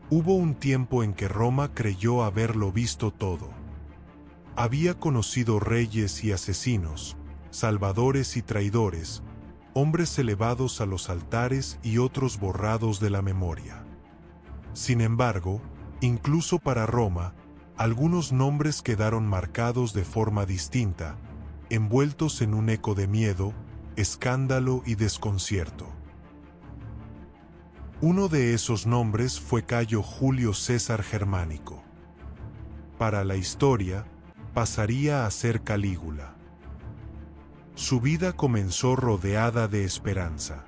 Hubo un tiempo en que Roma creyó haberlo visto todo. Había conocido reyes y asesinos, salvadores y traidores, hombres elevados a los altares y otros borrados de la memoria. Sin embargo, incluso para Roma, algunos nombres quedaron marcados de forma distinta, envueltos en un eco de miedo, escándalo y desconcierto. Uno de esos nombres fue Cayo Julio César Germánico. Para la historia, pasaría a ser Calígula. Su vida comenzó rodeada de esperanza.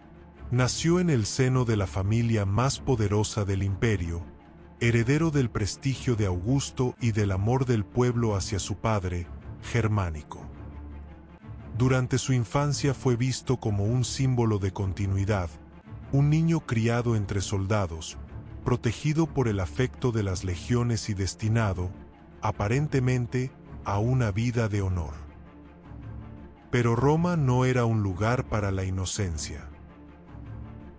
Nació en el seno de la familia más poderosa del imperio, heredero del prestigio de Augusto y del amor del pueblo hacia su padre, Germánico. Durante su infancia fue visto como un símbolo de continuidad, un niño criado entre soldados, protegido por el afecto de las legiones y destinado, aparentemente, a una vida de honor. Pero Roma no era un lugar para la inocencia.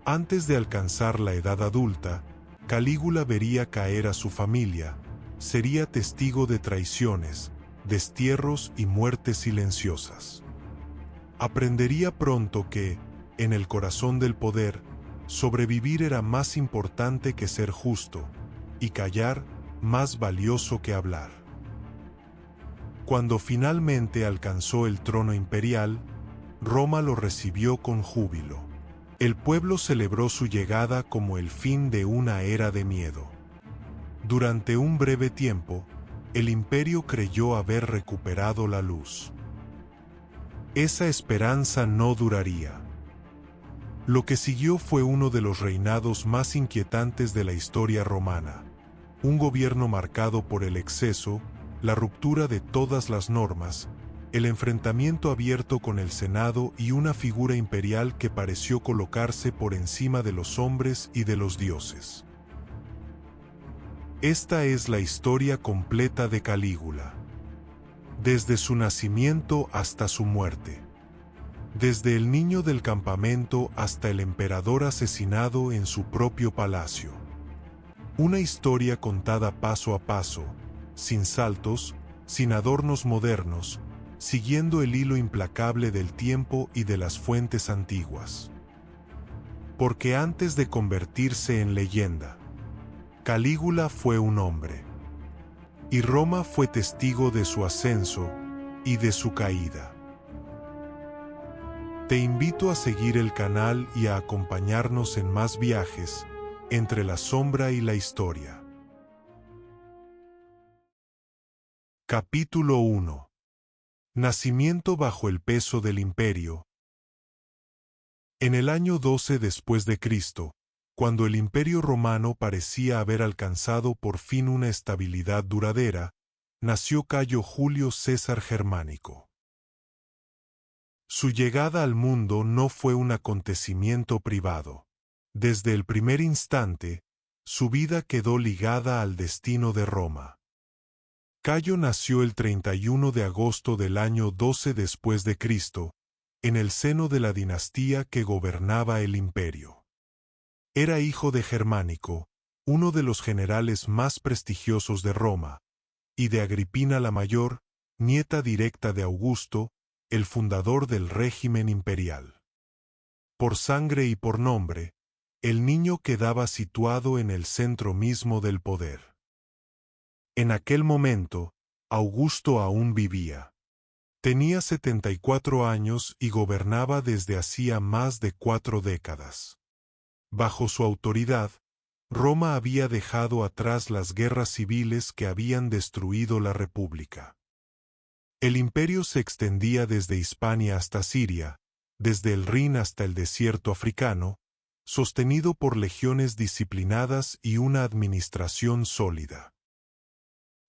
Antes de alcanzar la edad adulta, Calígula vería caer a su familia, sería testigo de traiciones, destierros y muertes silenciosas. Aprendería pronto que, en el corazón del poder, sobrevivir era más importante que ser justo, y callar más valioso que hablar. Cuando finalmente alcanzó el trono imperial, Roma lo recibió con júbilo. El pueblo celebró su llegada como el fin de una era de miedo. Durante un breve tiempo, el imperio creyó haber recuperado la luz. Esa esperanza no duraría. Lo que siguió fue uno de los reinados más inquietantes de la historia romana, un gobierno marcado por el exceso, la ruptura de todas las normas, el enfrentamiento abierto con el Senado y una figura imperial que pareció colocarse por encima de los hombres y de los dioses. Esta es la historia completa de Calígula. Desde su nacimiento hasta su muerte. Desde el niño del campamento hasta el emperador asesinado en su propio palacio. Una historia contada paso a paso, sin saltos, sin adornos modernos, siguiendo el hilo implacable del tiempo y de las fuentes antiguas. Porque antes de convertirse en leyenda, Calígula fue un hombre. Y Roma fue testigo de su ascenso y de su caída. Te invito a seguir el canal y a acompañarnos en más viajes entre la sombra y la historia. Capítulo 1. Nacimiento bajo el peso del imperio. En el año 12 después de Cristo, cuando el imperio romano parecía haber alcanzado por fin una estabilidad duradera, nació Cayo Julio César Germánico. Su llegada al mundo no fue un acontecimiento privado. Desde el primer instante, su vida quedó ligada al destino de Roma. Cayo nació el 31 de agosto del año 12 después de Cristo, en el seno de la dinastía que gobernaba el imperio. Era hijo de Germánico, uno de los generales más prestigiosos de Roma, y de Agripina la Mayor, nieta directa de Augusto, el fundador del régimen imperial. Por sangre y por nombre, el niño quedaba situado en el centro mismo del poder. En aquel momento, Augusto aún vivía. Tenía 74 años y gobernaba desde hacía más de 4 décadas. Bajo su autoridad, Roma había dejado atrás las guerras civiles que habían destruido la República. El imperio se extendía desde Hispania hasta Siria, desde el Rin hasta el desierto africano, sostenido por legiones disciplinadas y una administración sólida.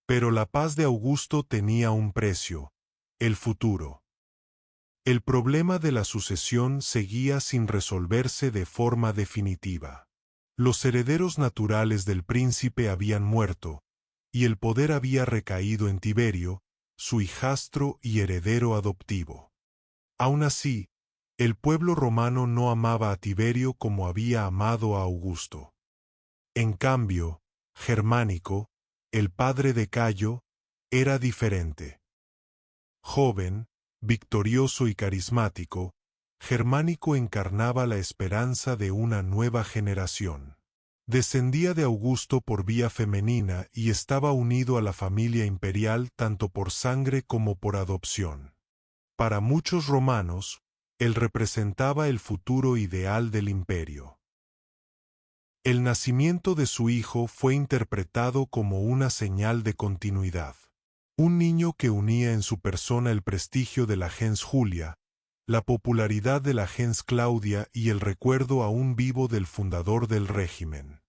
Pero la paz de Augusto tenía un precio: el futuro. El problema de la sucesión seguía sin resolverse de forma definitiva. Los herederos naturales del príncipe habían muerto, y el poder había recaído en Tiberio, su hijastro y heredero adoptivo. Aun así, el pueblo romano no amaba a Tiberio como había amado a Augusto. En cambio, Germánico, el padre de Cayo, era diferente. Joven, victorioso y carismático, Germánico encarnaba la esperanza de una nueva generación. Descendía de Augusto por vía femenina y estaba unido a la familia imperial tanto por sangre como por adopción. Para muchos romanos, él representaba el futuro ideal del imperio. El nacimiento de su hijo fue interpretado como una señal de continuidad. Un niño que unía en su persona el prestigio de la gens Julia, la popularidad de la gens Claudia y el recuerdo aún vivo del fundador del régimen.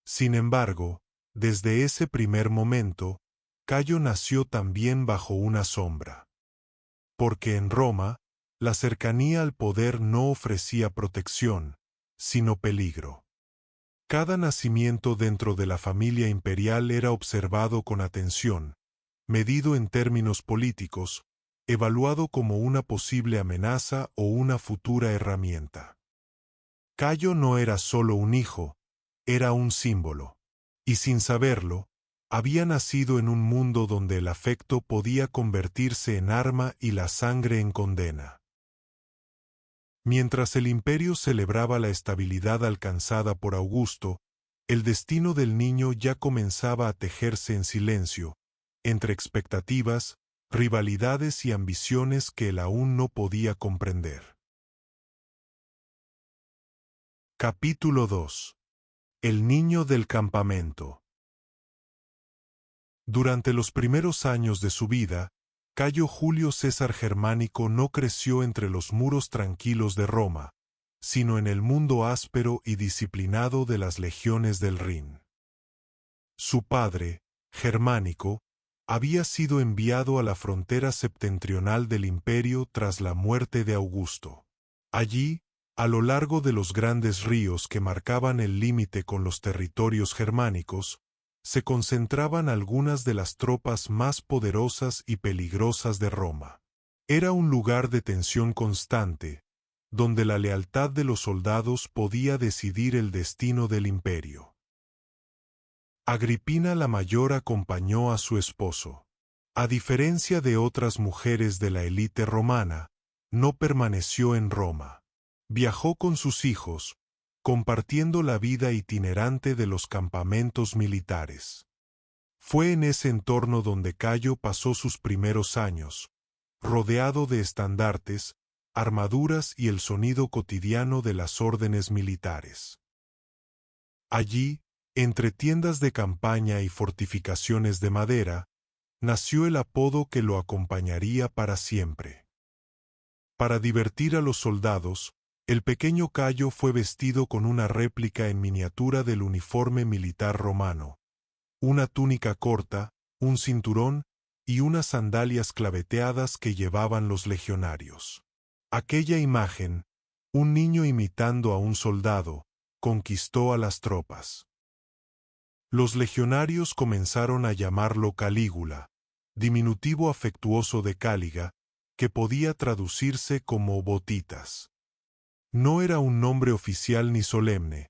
Sin embargo, desde ese primer momento, Cayo nació también bajo una sombra. Porque en Roma, la cercanía al poder no ofrecía protección, sino peligro. Cada nacimiento dentro de la familia imperial era observado con atención, medido en términos políticos, evaluado como una posible amenaza o una futura herramienta. Cayo no era solo un hijo, era un símbolo. Y sin saberlo, había nacido en un mundo donde el afecto podía convertirse en arma y la sangre en condena. Mientras el imperio celebraba la estabilidad alcanzada por Augusto, el destino del niño ya comenzaba a tejerse en silencio, entre expectativas, rivalidades y ambiciones que él aún no podía comprender. Capítulo 2. El niño del campamento. Durante los primeros años de su vida, Cayo Julio César Germánico no creció entre los muros tranquilos de Roma, sino en el mundo áspero y disciplinado de las legiones del Rin. Su padre, Germánico, había sido enviado a la frontera septentrional del imperio tras la muerte de Augusto. Allí, a lo largo de los grandes ríos que marcaban el límite con los territorios germánicos, se concentraban algunas de las tropas más poderosas y peligrosas de Roma. Era un lugar de tensión constante, donde la lealtad de los soldados podía decidir el destino del imperio. Agripina la Mayor acompañó a su esposo. A diferencia de otras mujeres de la élite romana, no permaneció en Roma. Viajó con sus hijos, compartiendo la vida itinerante de los campamentos militares. Fue en ese entorno donde Cayo pasó sus primeros años, rodeado de estandartes, armaduras y el sonido cotidiano de las órdenes militares. Allí, entre tiendas de campaña y fortificaciones de madera, nació el apodo que lo acompañaría para siempre. Para divertir a los soldados, el pequeño Cayo fue vestido con una réplica en miniatura del uniforme militar romano, una túnica corta, un cinturón y unas sandalias claveteadas que llevaban los legionarios. Aquella imagen, un niño imitando a un soldado, conquistó a las tropas. Los legionarios comenzaron a llamarlo Calígula, diminutivo afectuoso de Cáliga, que podía traducirse como botitas. No era un nombre oficial ni solemne,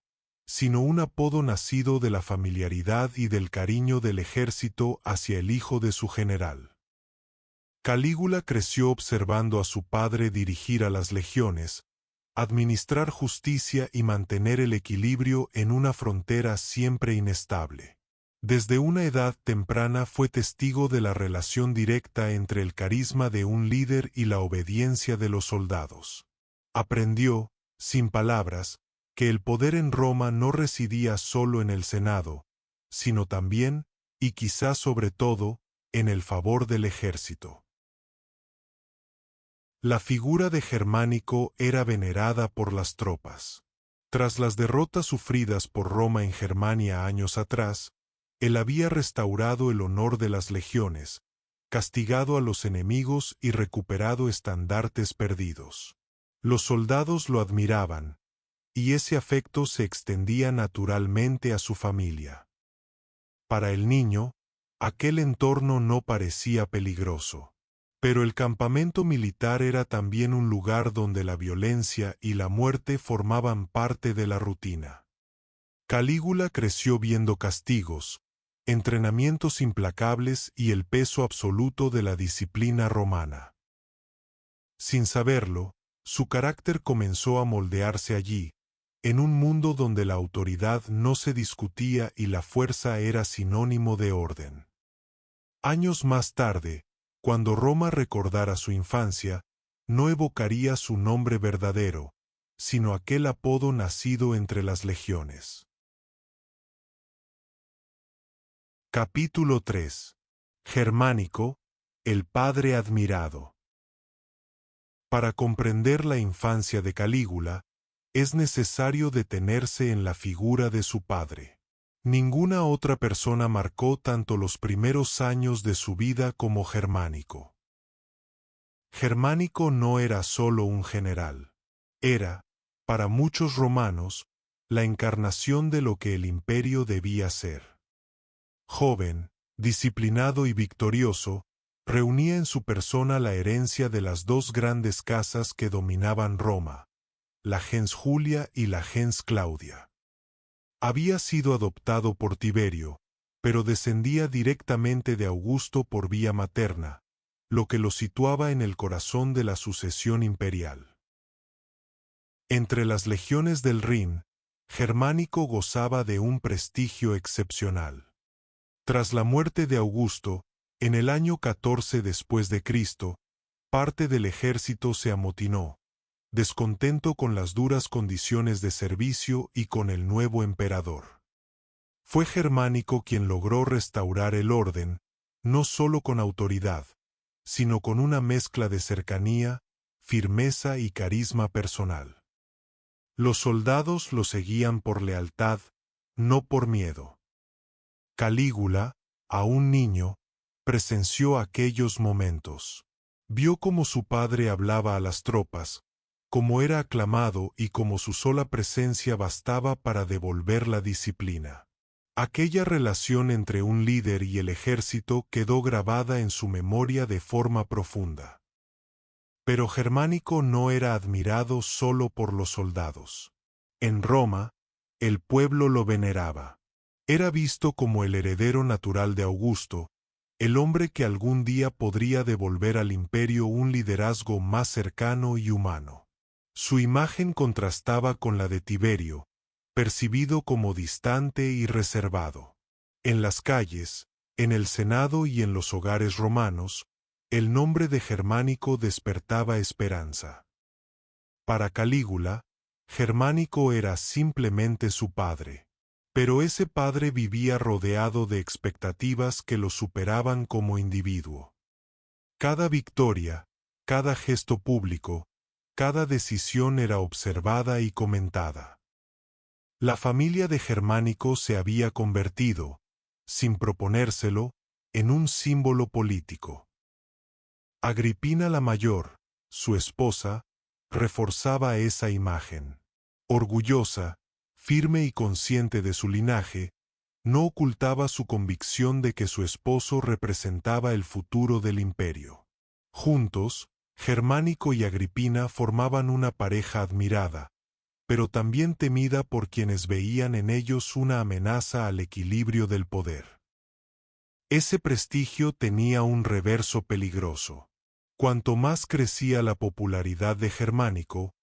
sino un apodo nacido de la familiaridad y del cariño del ejército hacia el hijo de su general. Calígula creció observando a su padre dirigir a las legiones, administrar justicia y mantener el equilibrio en una frontera siempre inestable. Desde una edad temprana fue testigo de la relación directa entre el carisma de un líder y la obediencia de los soldados. Aprendió, sin palabras, que el poder en Roma no residía solo en el Senado, sino también, y quizá sobre todo, en el favor del ejército. La figura de Germánico era venerada por las tropas. Tras las derrotas sufridas por Roma en Germania años atrás, él había restaurado el honor de las legiones, castigado a los enemigos y recuperado estandartes perdidos. Los soldados lo admiraban, y ese afecto se extendía naturalmente a su familia. Para el niño, aquel entorno no parecía peligroso. Pero el campamento militar era también un lugar donde la violencia y la muerte formaban parte de la rutina. Calígula creció viendo castigos, entrenamientos implacables y el peso absoluto de la disciplina romana. Sin saberlo, su carácter comenzó a moldearse allí, en un mundo donde la autoridad no se discutía y la fuerza era sinónimo de orden. Años más tarde, cuando Roma recordara su infancia, no evocaría su nombre verdadero, sino aquel apodo nacido entre las legiones. Capítulo 3. Germánico, el padre admirado. Para comprender la infancia de Calígula, es necesario detenerse en la figura de su padre. Ninguna otra persona marcó tanto los primeros años de su vida como Germánico. Germánico no era solo un general. Era, para muchos romanos, la encarnación de lo que el imperio debía ser. Joven, disciplinado y victorioso, reunía en su persona la herencia de las dos grandes casas que dominaban Roma, la gens Julia y la gens Claudia. Había sido adoptado por Tiberio, pero descendía directamente de Augusto por vía materna, lo que lo situaba en el corazón de la sucesión imperial. Entre las legiones del Rin, Germánico gozaba de un prestigio excepcional. Tras la muerte de Augusto, en el año 14 después de Cristo, parte del ejército se amotinó, descontento con las duras condiciones de servicio y con el nuevo emperador. Fue Germánico quien logró restaurar el orden, no solo con autoridad, sino con una mezcla de cercanía, firmeza y carisma personal. Los soldados lo seguían por lealtad, no por miedo. Calígula, aún niño, presenció aquellos momentos. Vio cómo su padre hablaba a las tropas, cómo era aclamado y cómo su sola presencia bastaba para devolver la disciplina. Aquella relación entre un líder y el ejército quedó grabada en su memoria de forma profunda. Pero Germánico no era admirado solo por los soldados. En Roma, el pueblo lo veneraba. Era visto como el heredero natural de Augusto, el hombre que algún día podría devolver al imperio un liderazgo más cercano y humano. Su imagen contrastaba con la de Tiberio, percibido como distante y reservado. En las calles, en el Senado y en los hogares romanos, el nombre de Germánico despertaba esperanza. Para Calígula, Germánico era simplemente su padre. Pero ese padre vivía rodeado de expectativas que lo superaban como individuo. Cada victoria, cada gesto público, cada decisión era observada y comentada. La familia de Germánico se había convertido, sin proponérselo, en un símbolo político. Agripina la Mayor, su esposa, reforzaba esa imagen. Orgullosa, firme y consciente de su linaje, no ocultaba su convicción de que su esposo representaba el futuro del imperio. Juntos, Germánico y Agripina formaban una pareja admirada, pero también temida por quienes veían en ellos una amenaza al equilibrio del poder. Ese prestigio tenía un reverso peligroso. Cuanto más crecía la popularidad de Germánico,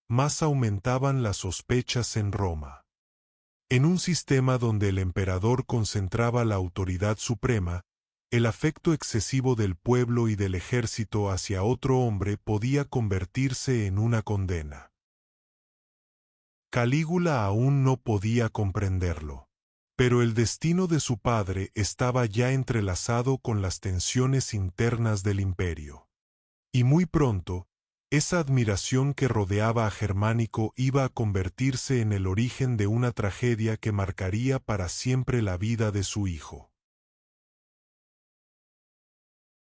más aumentaban las sospechas en Roma. En un sistema donde el emperador concentraba la autoridad suprema, el afecto excesivo del pueblo y del ejército hacia otro hombre podía convertirse en una condena. Calígula aún no podía comprenderlo, pero el destino de su padre estaba ya entrelazado con las tensiones internas del imperio. Y muy pronto, esa admiración que rodeaba a Germánico iba a convertirse en el origen de una tragedia que marcaría para siempre la vida de su hijo.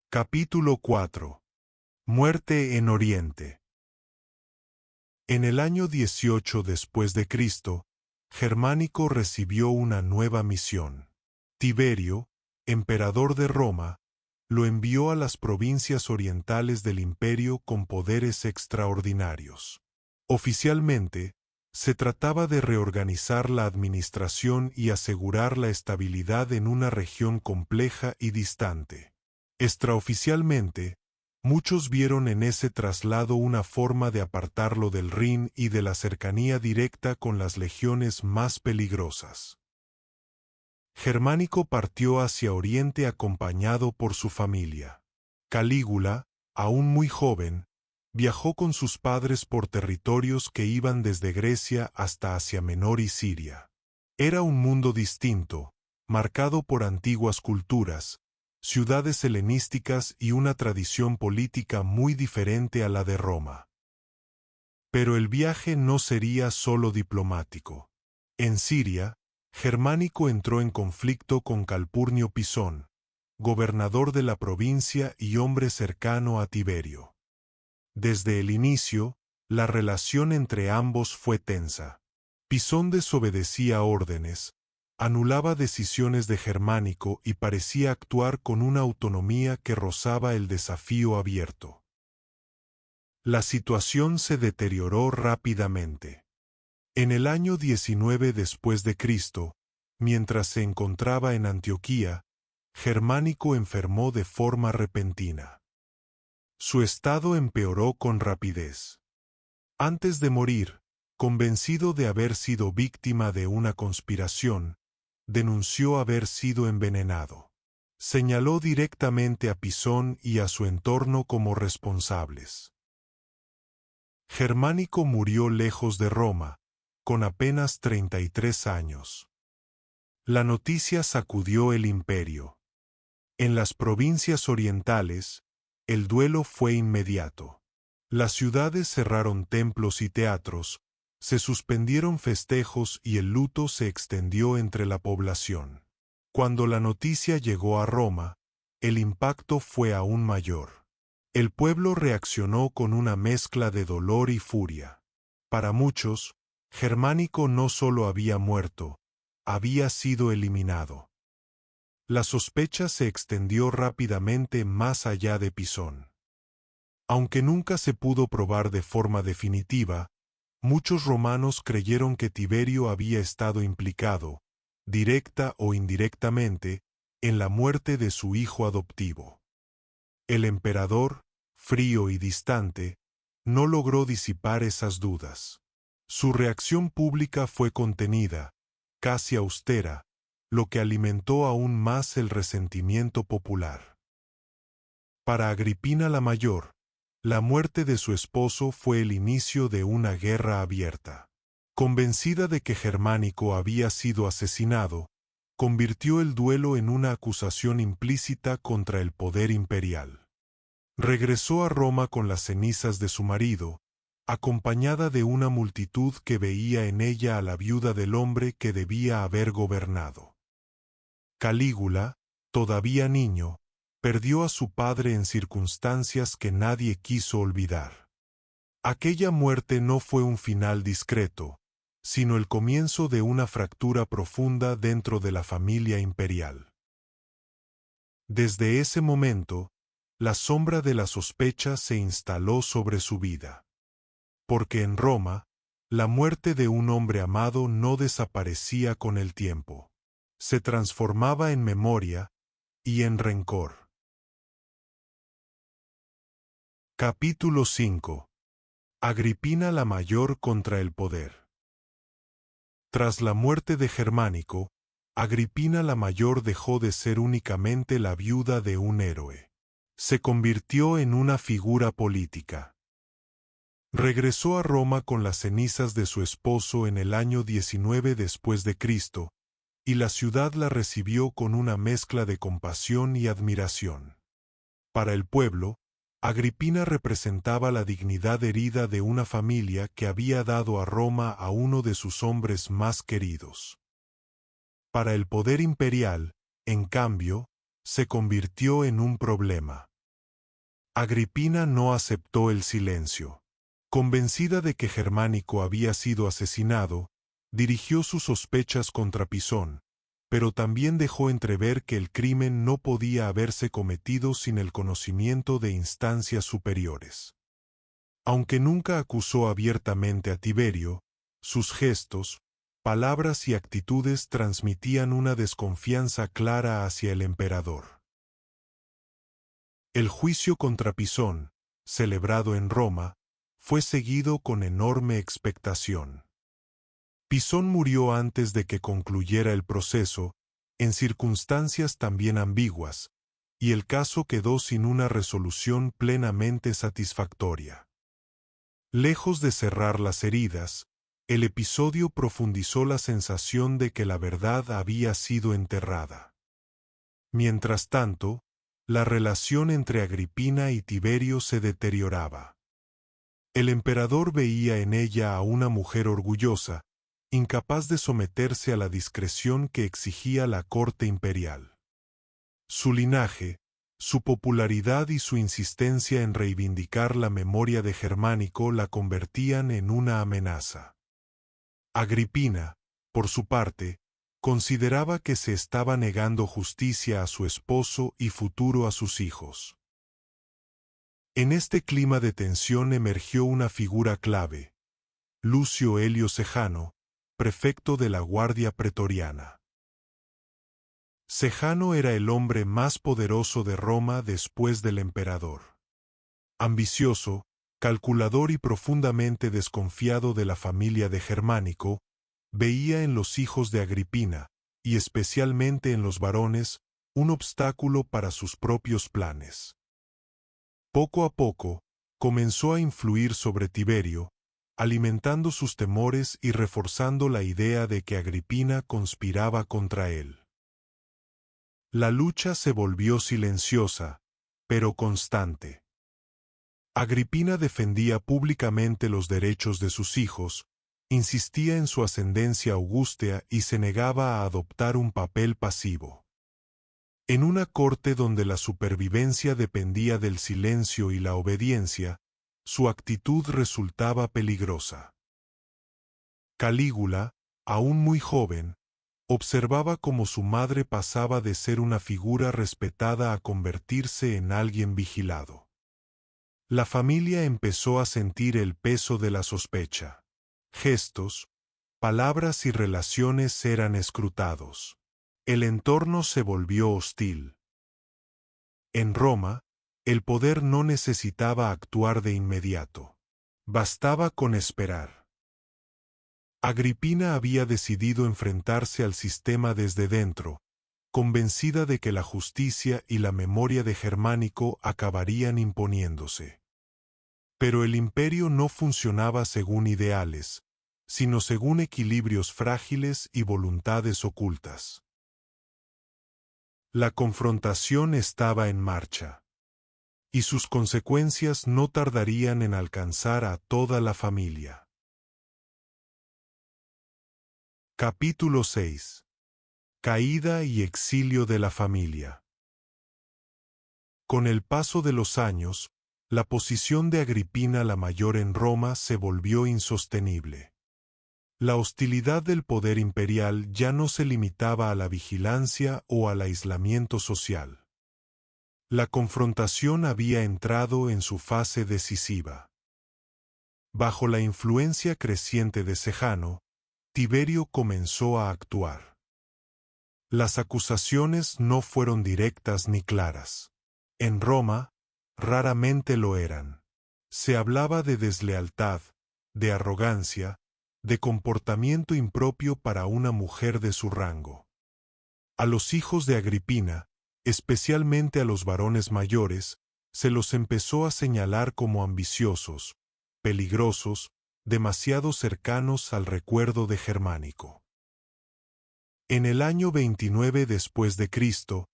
Capítulo 4. Muerte en Oriente. En el año 18 después de Cristo, Germánico recibió una nueva misión. Tiberio, emperador de Roma, lo envió a las provincias orientales del imperio con poderes extraordinarios. Oficialmente, Se trataba de reorganizar la administración y asegurar la estabilidad en una región compleja y distante. Extraoficialmente, muchos vieron en ese traslado una forma de apartarlo del Rin y de la cercanía directa con las legiones más peligrosas. Germánico partió hacia Oriente acompañado por su familia. Calígula, aún muy joven, viajó con sus padres por territorios que iban desde Grecia hasta Asia Menor y Siria. Era un mundo distinto, marcado por antiguas culturas, ciudades helenísticas y una tradición política muy diferente a la de Roma. Pero el viaje no sería solo diplomático. En Siria, Germánico entró en conflicto con Calpurnio Pisón, gobernador de la provincia y hombre cercano a Tiberio. Desde el inicio, la relación entre ambos fue tensa. Pisón desobedecía órdenes, anulaba decisiones de Germánico y parecía actuar con una autonomía que rozaba el desafío abierto. La situación se deterioró rápidamente. En el año 19 después de Cristo, mientras se encontraba en Antioquía, Germánico enfermó de forma repentina. Su estado empeoró con rapidez. Antes de morir, convencido de haber sido víctima de una conspiración, denunció haber sido envenenado. Señaló directamente a Pisón y a su entorno como responsables. Germánico murió lejos de Roma, con apenas 33 años. La noticia sacudió el imperio. En las provincias orientales, el duelo fue inmediato. Las ciudades cerraron templos y teatros, se suspendieron festejos y el luto se extendió entre la población. Cuando la noticia llegó a Roma, el impacto fue aún mayor. El pueblo reaccionó con una mezcla de dolor y furia. Para muchos, Germánico no solo había muerto, había sido eliminado. La sospecha se extendió rápidamente más allá de Pisón. Aunque nunca se pudo probar de forma definitiva, muchos romanos creyeron que Tiberio había estado implicado, directa o indirectamente, en la muerte de su hijo adoptivo. El emperador, frío y distante, no logró disipar esas dudas. Su reacción pública fue contenida, casi austera, lo que alimentó aún más el resentimiento popular. Para Agripina la Mayor, la muerte de su esposo fue el inicio de una guerra abierta. Convencida de que Germánico había sido asesinado, convirtió el duelo en una acusación implícita contra el poder imperial. Regresó a Roma con las cenizas de su marido, acompañada de una multitud que veía en ella a la viuda del hombre que debía haber gobernado. Calígula, todavía niño, perdió a su padre en circunstancias que nadie quiso olvidar. Aquella muerte no fue un final discreto, sino el comienzo de una fractura profunda dentro de la familia imperial. Desde ese momento, la sombra de la sospecha se instaló sobre su vida. Porque en Roma, la muerte de un hombre amado no desaparecía con el tiempo. Se transformaba en memoria y en rencor. Capítulo 5. Agripina la Mayor contra el poder. Tras la muerte de Germánico, Agripina la Mayor dejó de ser únicamente la viuda de un héroe. Se convirtió en una figura política. Regresó a Roma con las cenizas de su esposo en el año 19 después de Cristo, y la ciudad la recibió con una mezcla de compasión y admiración. Para el pueblo, Agripina representaba la dignidad herida de una familia que había dado a Roma a uno de sus hombres más queridos. Para el poder imperial, en cambio, se convirtió en un problema. Agripina no aceptó el silencio. Convencida de que Germánico había sido asesinado, dirigió sus sospechas contra Pisón, pero también dejó entrever que el crimen no podía haberse cometido sin el conocimiento de instancias superiores. Aunque nunca acusó abiertamente a Tiberio, Sus gestos, palabras y actitudes transmitían una desconfianza clara hacia el emperador. El juicio contra Pisón, celebrado en Roma, fue seguido con enorme expectación. Pisón murió antes de que concluyera el proceso, en circunstancias también ambiguas, y el caso quedó sin una resolución plenamente satisfactoria. Lejos de cerrar las heridas, el episodio profundizó la sensación de que la verdad había sido enterrada. Mientras tanto, la relación entre Agripina y Tiberio se deterioraba. El emperador veía en ella a una mujer orgullosa, incapaz de someterse a la discreción que exigía la corte imperial. Su linaje, su popularidad y su insistencia en reivindicar la memoria de Germánico la convertían en una amenaza. Agripina, por su parte, consideraba que se estaba negando justicia a su esposo y futuro a sus hijos. En este clima de tensión emergió una figura clave, Lucio Helio Sejano, prefecto de la Guardia Pretoriana. Sejano era el hombre más poderoso de Roma después del emperador. Ambicioso, calculador y profundamente desconfiado de la familia de Germánico, veía en los hijos de Agripina, y especialmente en los varones, un obstáculo para sus propios planes. Poco a poco, comenzó a influir sobre Tiberio, alimentando sus temores y reforzando la idea de que Agripina conspiraba contra él. La lucha se volvió silenciosa, pero constante. Agripina defendía públicamente los derechos de sus hijos, insistía en su ascendencia augustea y se negaba a adoptar un papel pasivo. En una corte donde la supervivencia dependía del silencio y la obediencia, su actitud resultaba peligrosa. Calígula, aún muy joven, observaba cómo su madre pasaba de ser una figura respetada a convertirse en alguien vigilado. La familia empezó a sentir el peso de la sospecha. Gestos, palabras y relaciones eran escrutados. El entorno se volvió hostil. En Roma, el poder no necesitaba actuar de inmediato. Bastaba con esperar. Agripina había decidido enfrentarse al sistema desde dentro, convencida de que la justicia y la memoria de Germánico acabarían imponiéndose. Pero el imperio no funcionaba según ideales, sino según equilibrios frágiles y voluntades ocultas. La confrontación estaba en marcha, y sus consecuencias no tardarían en alcanzar a toda la familia. Capítulo 6. Caída y exilio de la familia. Con el paso de los años, la posición de Agripina la Mayor en Roma se volvió insostenible. La hostilidad del poder imperial ya no se limitaba a la vigilancia o al aislamiento social. La confrontación había entrado en su fase decisiva. Bajo la influencia creciente de Sejano, Tiberio comenzó a actuar. Las acusaciones no fueron directas ni claras. En Roma, raramente lo eran. Se hablaba de deslealtad, de arrogancia, de comportamiento impropio para una mujer de su rango. A los hijos de Agripina, especialmente a los varones mayores, se los empezó a señalar como ambiciosos, peligrosos, demasiado cercanos al recuerdo de Germánico. En el año 29 después de Cristo,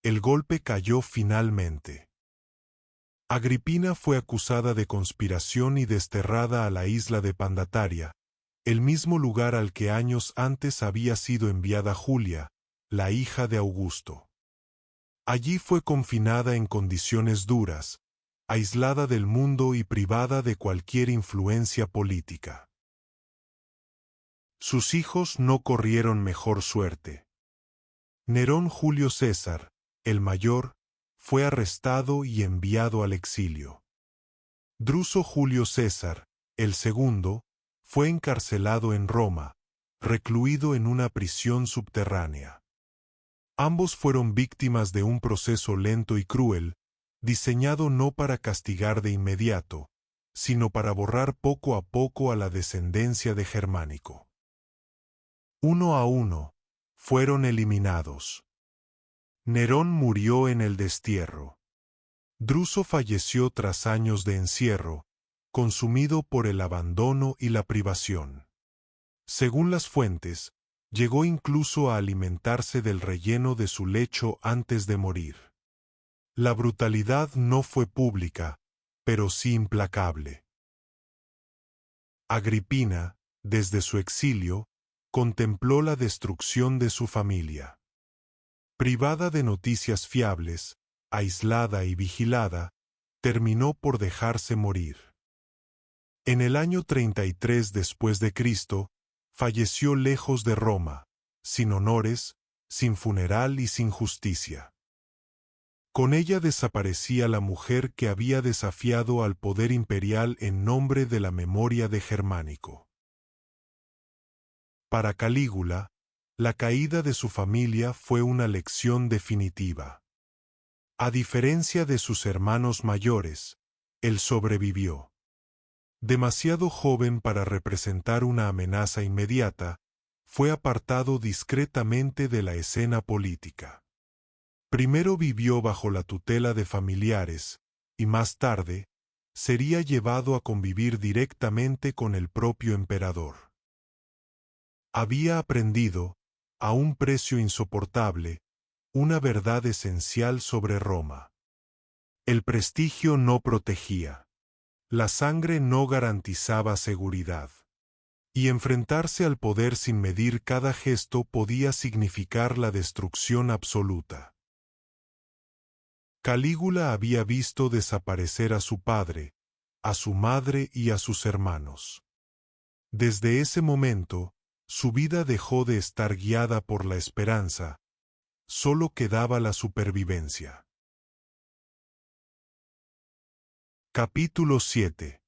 el golpe cayó finalmente. Agripina fue acusada de conspiración y desterrada a la isla de Pandataria, el mismo lugar al que años antes había sido enviada Julia, la hija de Augusto. Allí fue confinada en condiciones duras, aislada del mundo y privada de cualquier influencia política. Sus hijos no corrieron mejor suerte. Nerón Julio César, el mayor, fue arrestado y enviado al exilio. Druso Julio César, el segundo, fue encarcelado en Roma, recluido en una prisión subterránea. Ambos fueron víctimas de un proceso lento y cruel, diseñado no para castigar de inmediato, sino para borrar poco a poco a la descendencia de Germánico. Uno a uno, fueron eliminados. Nerón murió en el destierro. Druso falleció tras años de encierro, consumido por el abandono y la privación. Según las fuentes, llegó incluso a alimentarse del relleno de su lecho antes de morir. La brutalidad no fue pública, pero sí implacable. Agripina, desde su exilio, contempló la destrucción de su familia. Privada de noticias fiables, aislada y vigilada, terminó por dejarse morir. En el año 33 después de Cristo, falleció lejos de Roma, sin honores, sin funeral y sin justicia. Con ella desaparecía la mujer que había desafiado al poder imperial en nombre de la memoria de Germánico. Para Calígula, la caída de su familia fue una lección definitiva. A diferencia de sus hermanos mayores, él sobrevivió. Demasiado joven para representar una amenaza inmediata, fue apartado discretamente de la escena política. Primero vivió bajo la tutela de familiares, y más tarde, sería llevado a convivir directamente con el propio emperador. Había aprendido, a un precio insoportable, una verdad esencial sobre Roma. El prestigio no protegía. La sangre no garantizaba seguridad. Y enfrentarse al poder sin medir cada gesto podía significar la destrucción absoluta. Calígula había visto desaparecer a su padre, a su madre y a sus hermanos. Desde ese momento, su vida dejó de estar guiada por la esperanza, solo quedaba la supervivencia. Capítulo 7.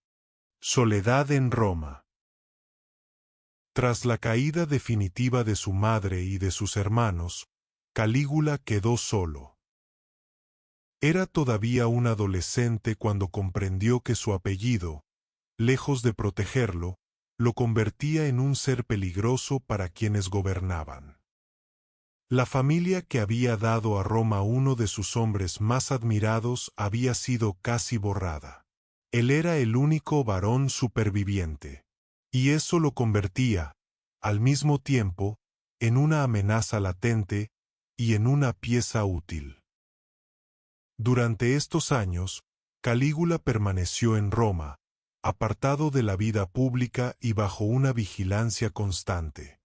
Soledad en Roma. Tras la caída definitiva de su madre y de sus hermanos, Calígula quedó solo. Era todavía un adolescente cuando comprendió que su apellido, lejos de protegerlo, lo convertía en un ser peligroso para quienes gobernaban. La familia que había dado a Roma uno de sus hombres más admirados había sido casi borrada. Él era el único varón superviviente, y eso lo convertía, al mismo tiempo, en una amenaza latente y en una pieza útil. Durante estos años, Calígula permaneció en Roma, apartado de la vida pública y bajo una vigilancia constante.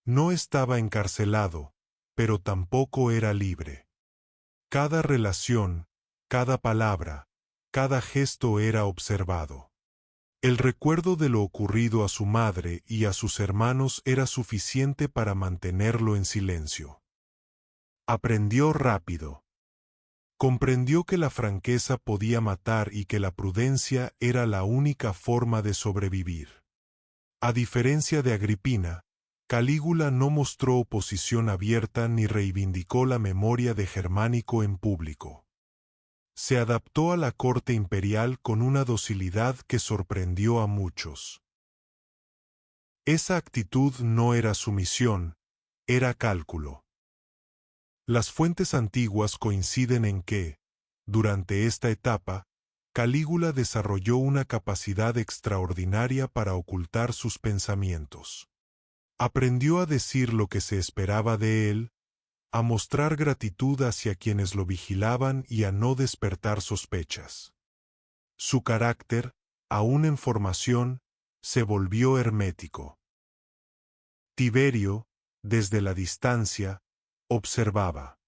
No estaba encarcelado, pero tampoco era libre. Cada relación, cada palabra, cada gesto era observado. El recuerdo de lo ocurrido a su madre y a sus hermanos era suficiente para mantenerlo en silencio. Aprendió rápido. Comprendió que la franqueza podía matar y que la prudencia era la única forma de sobrevivir. A diferencia de Agripina, Calígula no mostró oposición abierta ni reivindicó la memoria de Germánico en público. Se adaptó a la corte imperial con una docilidad que sorprendió a muchos. Esa actitud no era sumisión, era cálculo. Las fuentes antiguas coinciden en que, durante esta etapa, Calígula desarrolló una capacidad extraordinaria para ocultar sus pensamientos. Aprendió a decir lo que se esperaba de él, a mostrar gratitud hacia quienes lo vigilaban y a no despertar sospechas. Su carácter, aún en formación, se volvió hermético. Tiberio, desde la distancia, observaba.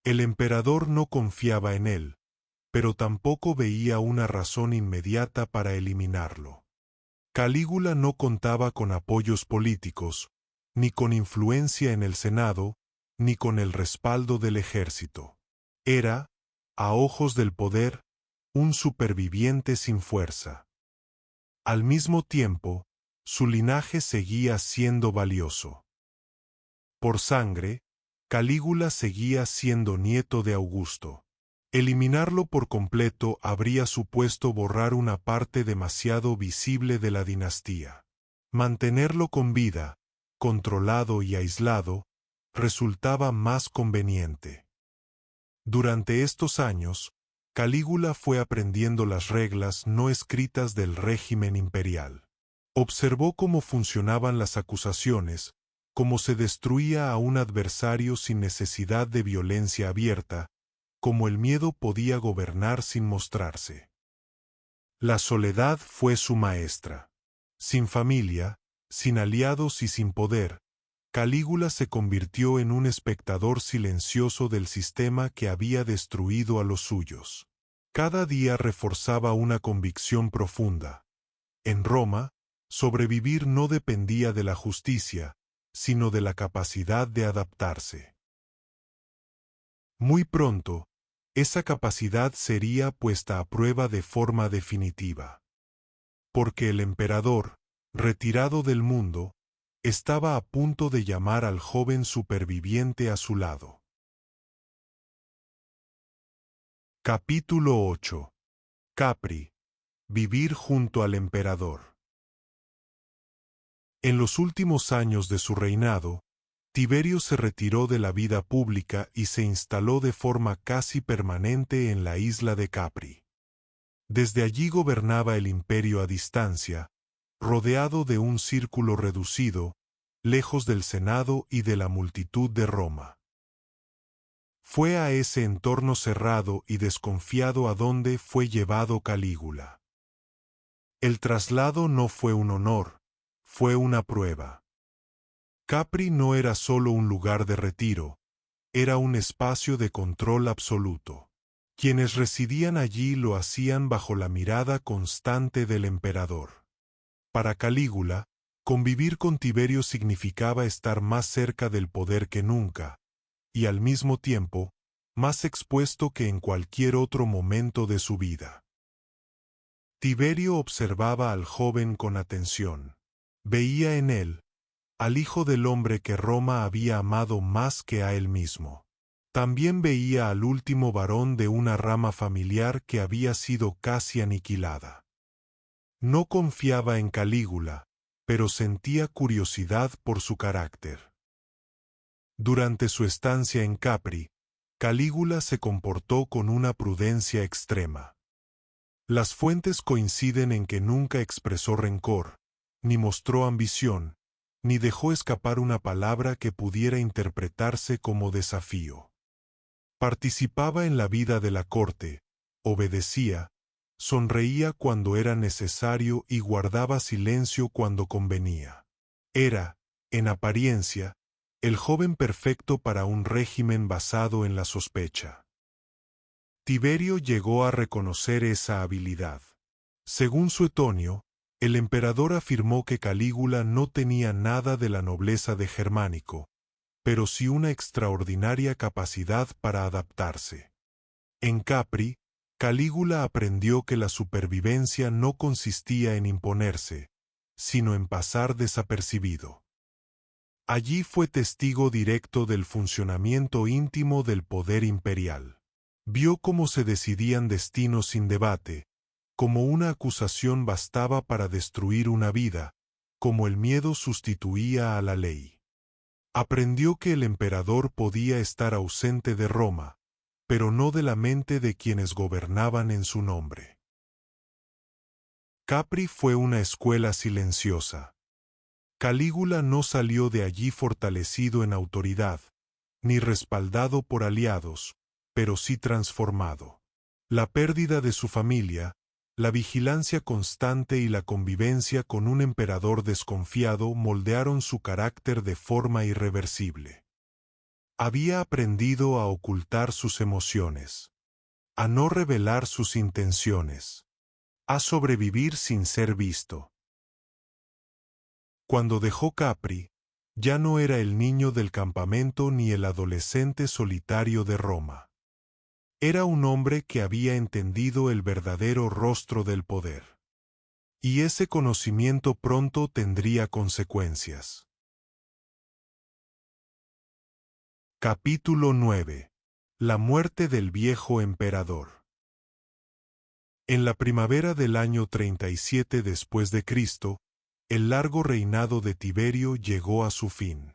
El emperador no confiaba en él, pero tampoco veía una razón inmediata para eliminarlo. Calígula no contaba con apoyos políticos, ni con influencia en el Senado, ni con el respaldo del ejército. Era, a ojos del poder, un superviviente sin fuerza. Al mismo tiempo, su linaje seguía siendo valioso. Por sangre, Calígula seguía siendo nieto de Augusto. Eliminarlo por completo habría supuesto borrar una parte demasiado visible de la dinastía. Mantenerlo con vida, controlado y aislado, resultaba más conveniente. Durante estos años, Calígula fue aprendiendo las reglas no escritas del régimen imperial. Observó cómo funcionaban las acusaciones, cómo se destruía a un adversario sin necesidad de violencia abierta, cómo el miedo podía gobernar sin mostrarse. La soledad fue su maestra. Sin familia, sin aliados y sin poder, Calígula se convirtió en un espectador silencioso del sistema que había destruido a los suyos. Cada día reforzaba una convicción profunda. En Roma, sobrevivir no dependía de la justicia, sino de la capacidad de adaptarse. Muy pronto, esa capacidad sería puesta a prueba de forma definitiva. Porque el emperador, retirado del mundo, estaba a punto de llamar al joven superviviente a su lado. Capítulo 8. Capri. Vivir junto al emperador. En los últimos años de su reinado, Tiberio se retiró de la vida pública y se instaló de forma casi permanente en la isla de Capri. Desde allí gobernaba el imperio a distancia, rodeado de un círculo reducido, lejos del Senado y de la multitud de Roma. Fue a ese entorno cerrado y desconfiado a donde fue llevado Calígula. El traslado no fue un honor, fue una prueba. Capri no era solo un lugar de retiro, era un espacio de control absoluto. Quienes residían allí lo hacían bajo la mirada constante del emperador. Para Calígula, convivir con Tiberio significaba estar más cerca del poder que nunca, y al mismo tiempo, más expuesto que en cualquier otro momento de su vida. Tiberio observaba al joven con atención. Veía en él, al hijo del hombre que Roma había amado más que a él mismo. También veía al último varón de una rama familiar que había sido casi aniquilada. No confiaba en Calígula, pero sentía curiosidad por su carácter. Durante su estancia en Capri, Calígula se comportó con una prudencia extrema. Las fuentes coinciden en que nunca expresó rencor, ni mostró ambición, ni dejó escapar una palabra que pudiera interpretarse como desafío. Participaba en la vida de la corte, obedecía, sonreía cuando era necesario y guardaba silencio cuando convenía. Era, en apariencia, el joven perfecto para un régimen basado en la sospecha. Tiberio llegó a reconocer esa habilidad. Según Suetonio, el emperador afirmó que Calígula no tenía nada de la nobleza de Germánico, pero sí una extraordinaria capacidad para adaptarse. En Capri, Calígula aprendió que la supervivencia no consistía en imponerse, sino en pasar desapercibido. Allí fue testigo directo del funcionamiento íntimo del poder imperial. Vio cómo se decidían destinos sin debate, cómo una acusación bastaba para destruir una vida, cómo el miedo sustituía a la ley. Aprendió que el emperador podía estar ausente de Roma, pero no de la mente de quienes gobernaban en su nombre. Capri fue una escuela silenciosa. Calígula no salió de allí fortalecido en autoridad, ni respaldado por aliados, pero sí transformado. La pérdida de su familia, la vigilancia constante y la convivencia con un emperador desconfiado moldearon su carácter de forma irreversible. Había aprendido a ocultar sus emociones, a no revelar sus intenciones, a sobrevivir sin ser visto. Cuando dejó Capri, ya no era el niño del campamento ni el adolescente solitario de Roma. Era un hombre que había entendido el verdadero rostro del poder. y ese conocimiento pronto tendría consecuencias. Capítulo 9. La muerte del viejo emperador. En la primavera del año 37 después de Cristo, el largo reinado de Tiberio llegó a su fin.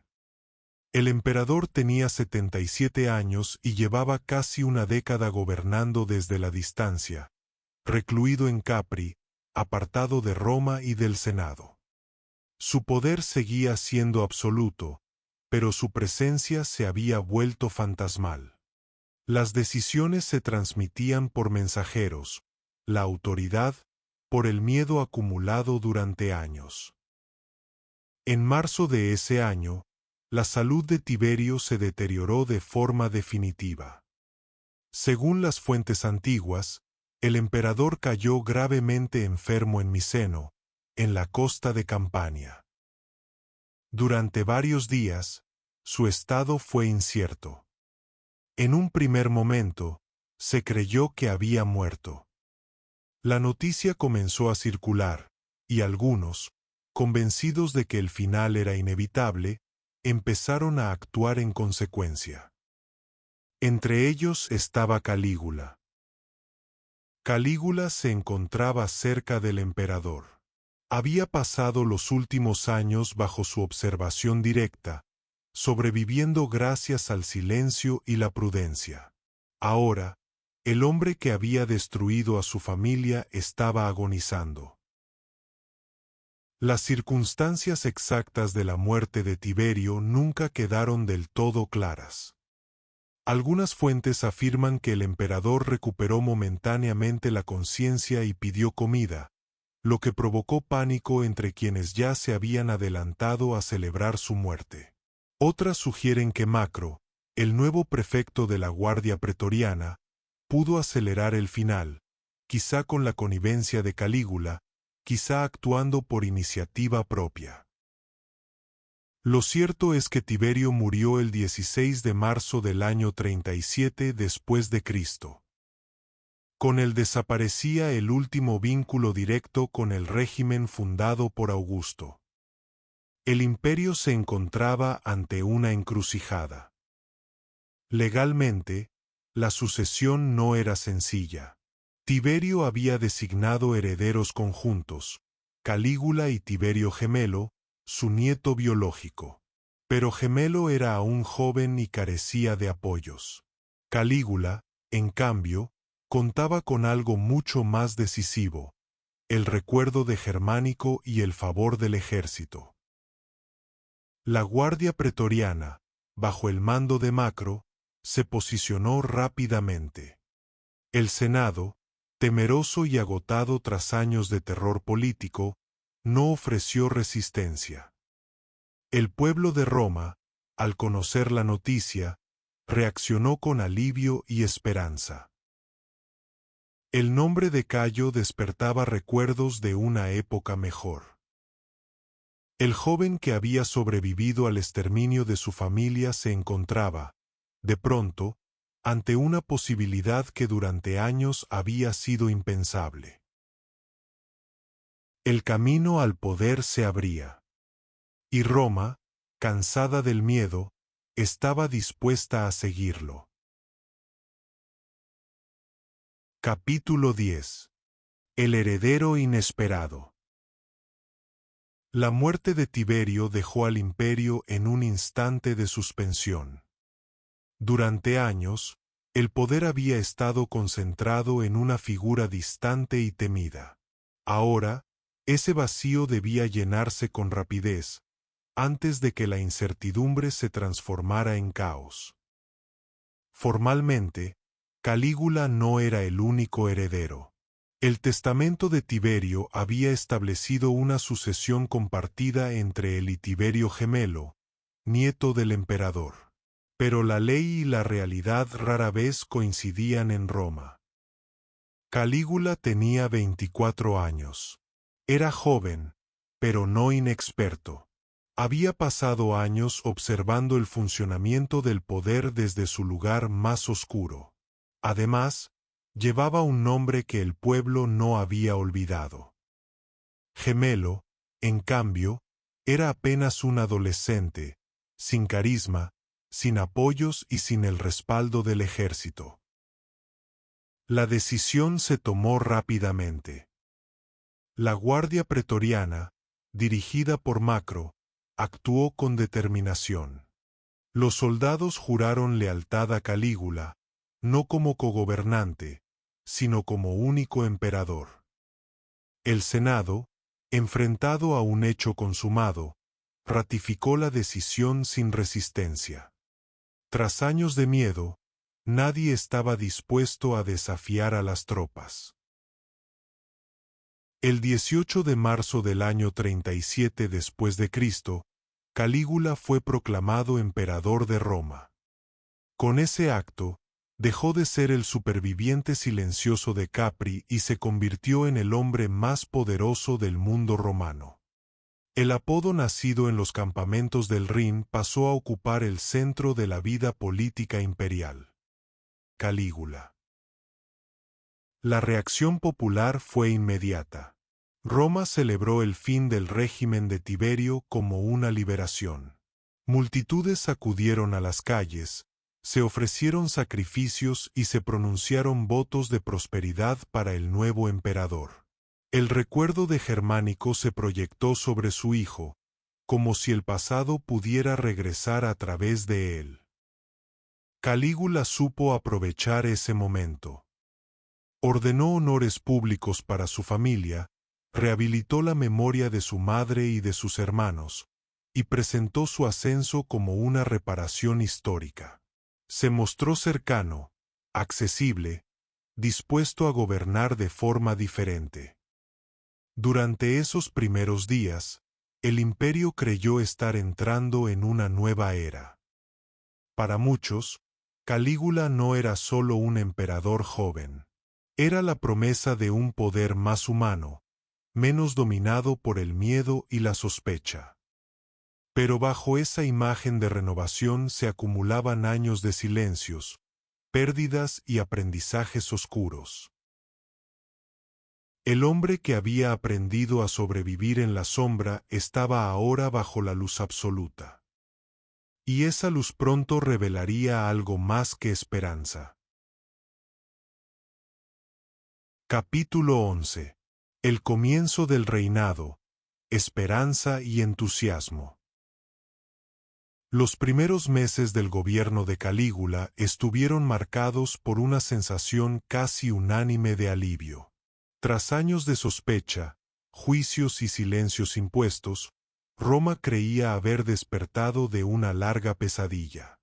El emperador tenía 77 años y llevaba casi una década gobernando desde la distancia, recluido en Capri, apartado de Roma y del Senado. Su poder seguía siendo absoluto, pero su presencia se había vuelto fantasmal. Las decisiones se transmitían por mensajeros, la autoridad, por el miedo acumulado durante años. En marzo de ese año, la salud de Tiberio se deterioró de forma definitiva. Según las fuentes antiguas, el emperador cayó gravemente enfermo en Miceno, en la costa de Campania. Durante varios días, su estado fue incierto. En un primer momento, se creyó que había muerto. La noticia comenzó a circular, y algunos, convencidos de que el final era inevitable, empezaron a actuar en consecuencia. Entre ellos estaba Calígula. Calígula se encontraba cerca del emperador. Había pasado los últimos años bajo su observación directa, sobreviviendo gracias al silencio y la prudencia. Ahora, el hombre que había destruido a su familia estaba agonizando. Las circunstancias exactas de la muerte de Tiberio nunca quedaron del todo claras. Algunas fuentes afirman que el emperador recuperó momentáneamente la conciencia y pidió comida, lo que provocó pánico entre quienes ya se habían adelantado a celebrar su muerte. Otras sugieren que Macro, el nuevo prefecto de la Guardia Pretoriana, pudo acelerar el final, quizá con la connivencia de Calígula, quizá actuando por iniciativa propia. Lo cierto es que Tiberio murió el 16 de marzo del año 37 después de Cristo. Con él desaparecía el último vínculo directo con el régimen fundado por Augusto. El imperio se encontraba ante una encrucijada. Legalmente, la sucesión no era sencilla. Tiberio había designado herederos conjuntos, Calígula y Tiberio Gemelo, su nieto biológico. Pero Gemelo era aún joven y carecía de apoyos. Calígula, en cambio, contaba con algo mucho más decisivo, el recuerdo de Germánico y el favor del ejército. La Guardia Pretoriana, bajo el mando de Macro, se posicionó rápidamente. El Senado, temeroso y agotado tras años de terror político, no ofreció resistencia. El pueblo de Roma, al conocer la noticia, reaccionó con alivio y esperanza. El nombre de Cayo despertaba recuerdos de una época mejor. El joven que había sobrevivido al exterminio de su familia se encontraba, de pronto, ante una posibilidad que durante años había sido impensable. El camino al poder se abría. Y Roma, cansada del miedo, estaba dispuesta a seguirlo. Capítulo 10. El heredero inesperado. La muerte de Tiberio dejó al imperio en un instante de suspensión. Durante años, el poder había estado concentrado en una figura distante y temida. Ahora, ese vacío debía llenarse con rapidez, antes de que la incertidumbre se transformara en caos. Formalmente, Calígula no era el único heredero. El testamento de Tiberio había establecido una sucesión compartida entre él y Tiberio Gemelo, nieto del emperador. Pero la ley y la realidad rara vez coincidían en Roma. Calígula tenía 24 años. Era joven, pero no inexperto. Había pasado años observando el funcionamiento del poder desde su lugar más oscuro. Además, llevaba un nombre que el pueblo no había olvidado. Gemelo, en cambio, era apenas un adolescente, sin carisma, sin apoyos y sin el respaldo del ejército. La decisión se tomó rápidamente. La Guardia Pretoriana, dirigida por Macro, actuó con determinación. Los soldados juraron lealtad a Calígula, no como cogobernante, sino como único emperador. El Senado, enfrentado a un hecho consumado, ratificó la decisión sin resistencia. Tras años de miedo, nadie estaba dispuesto a desafiar a las tropas. El 18 de marzo del año 37 después de Cristo, Calígula fue proclamado emperador de Roma. Con ese acto, dejó de ser el superviviente silencioso de Capri y se convirtió en el hombre más poderoso del mundo romano. El apodo nacido en los campamentos del Rin pasó a ocupar el centro de la vida política imperial. Calígula. La reacción popular fue inmediata. Roma celebró el fin del régimen de Tiberio como una liberación. Multitudes acudieron a las calles, se ofrecieron sacrificios y se pronunciaron votos de prosperidad para el nuevo emperador. El recuerdo de Germánico se proyectó sobre su hijo, como si el pasado pudiera regresar a través de él. Calígula supo aprovechar ese momento. Ordenó honores públicos para su familia, rehabilitó la memoria de su madre y de sus hermanos, y presentó su ascenso como una reparación histórica. Se mostró cercano, accesible, dispuesto a gobernar de forma diferente. Durante esos primeros días, el imperio creyó estar entrando en una nueva era. Para muchos, Calígula no era solo un emperador joven. Era la promesa de un poder más humano, menos dominado por el miedo y la sospecha. Pero bajo esa imagen de renovación se acumulaban años de silencios, pérdidas y aprendizajes oscuros. El hombre que había aprendido a sobrevivir en la sombra estaba ahora bajo la luz absoluta. Y esa luz pronto revelaría algo más que esperanza. Capítulo 11. El comienzo del reinado, esperanza y entusiasmo. Los primeros meses del gobierno de Calígula estuvieron marcados por una sensación casi unánime de alivio. Tras años de sospecha, juicios y silencios impuestos, Roma creía haber despertado de una larga pesadilla.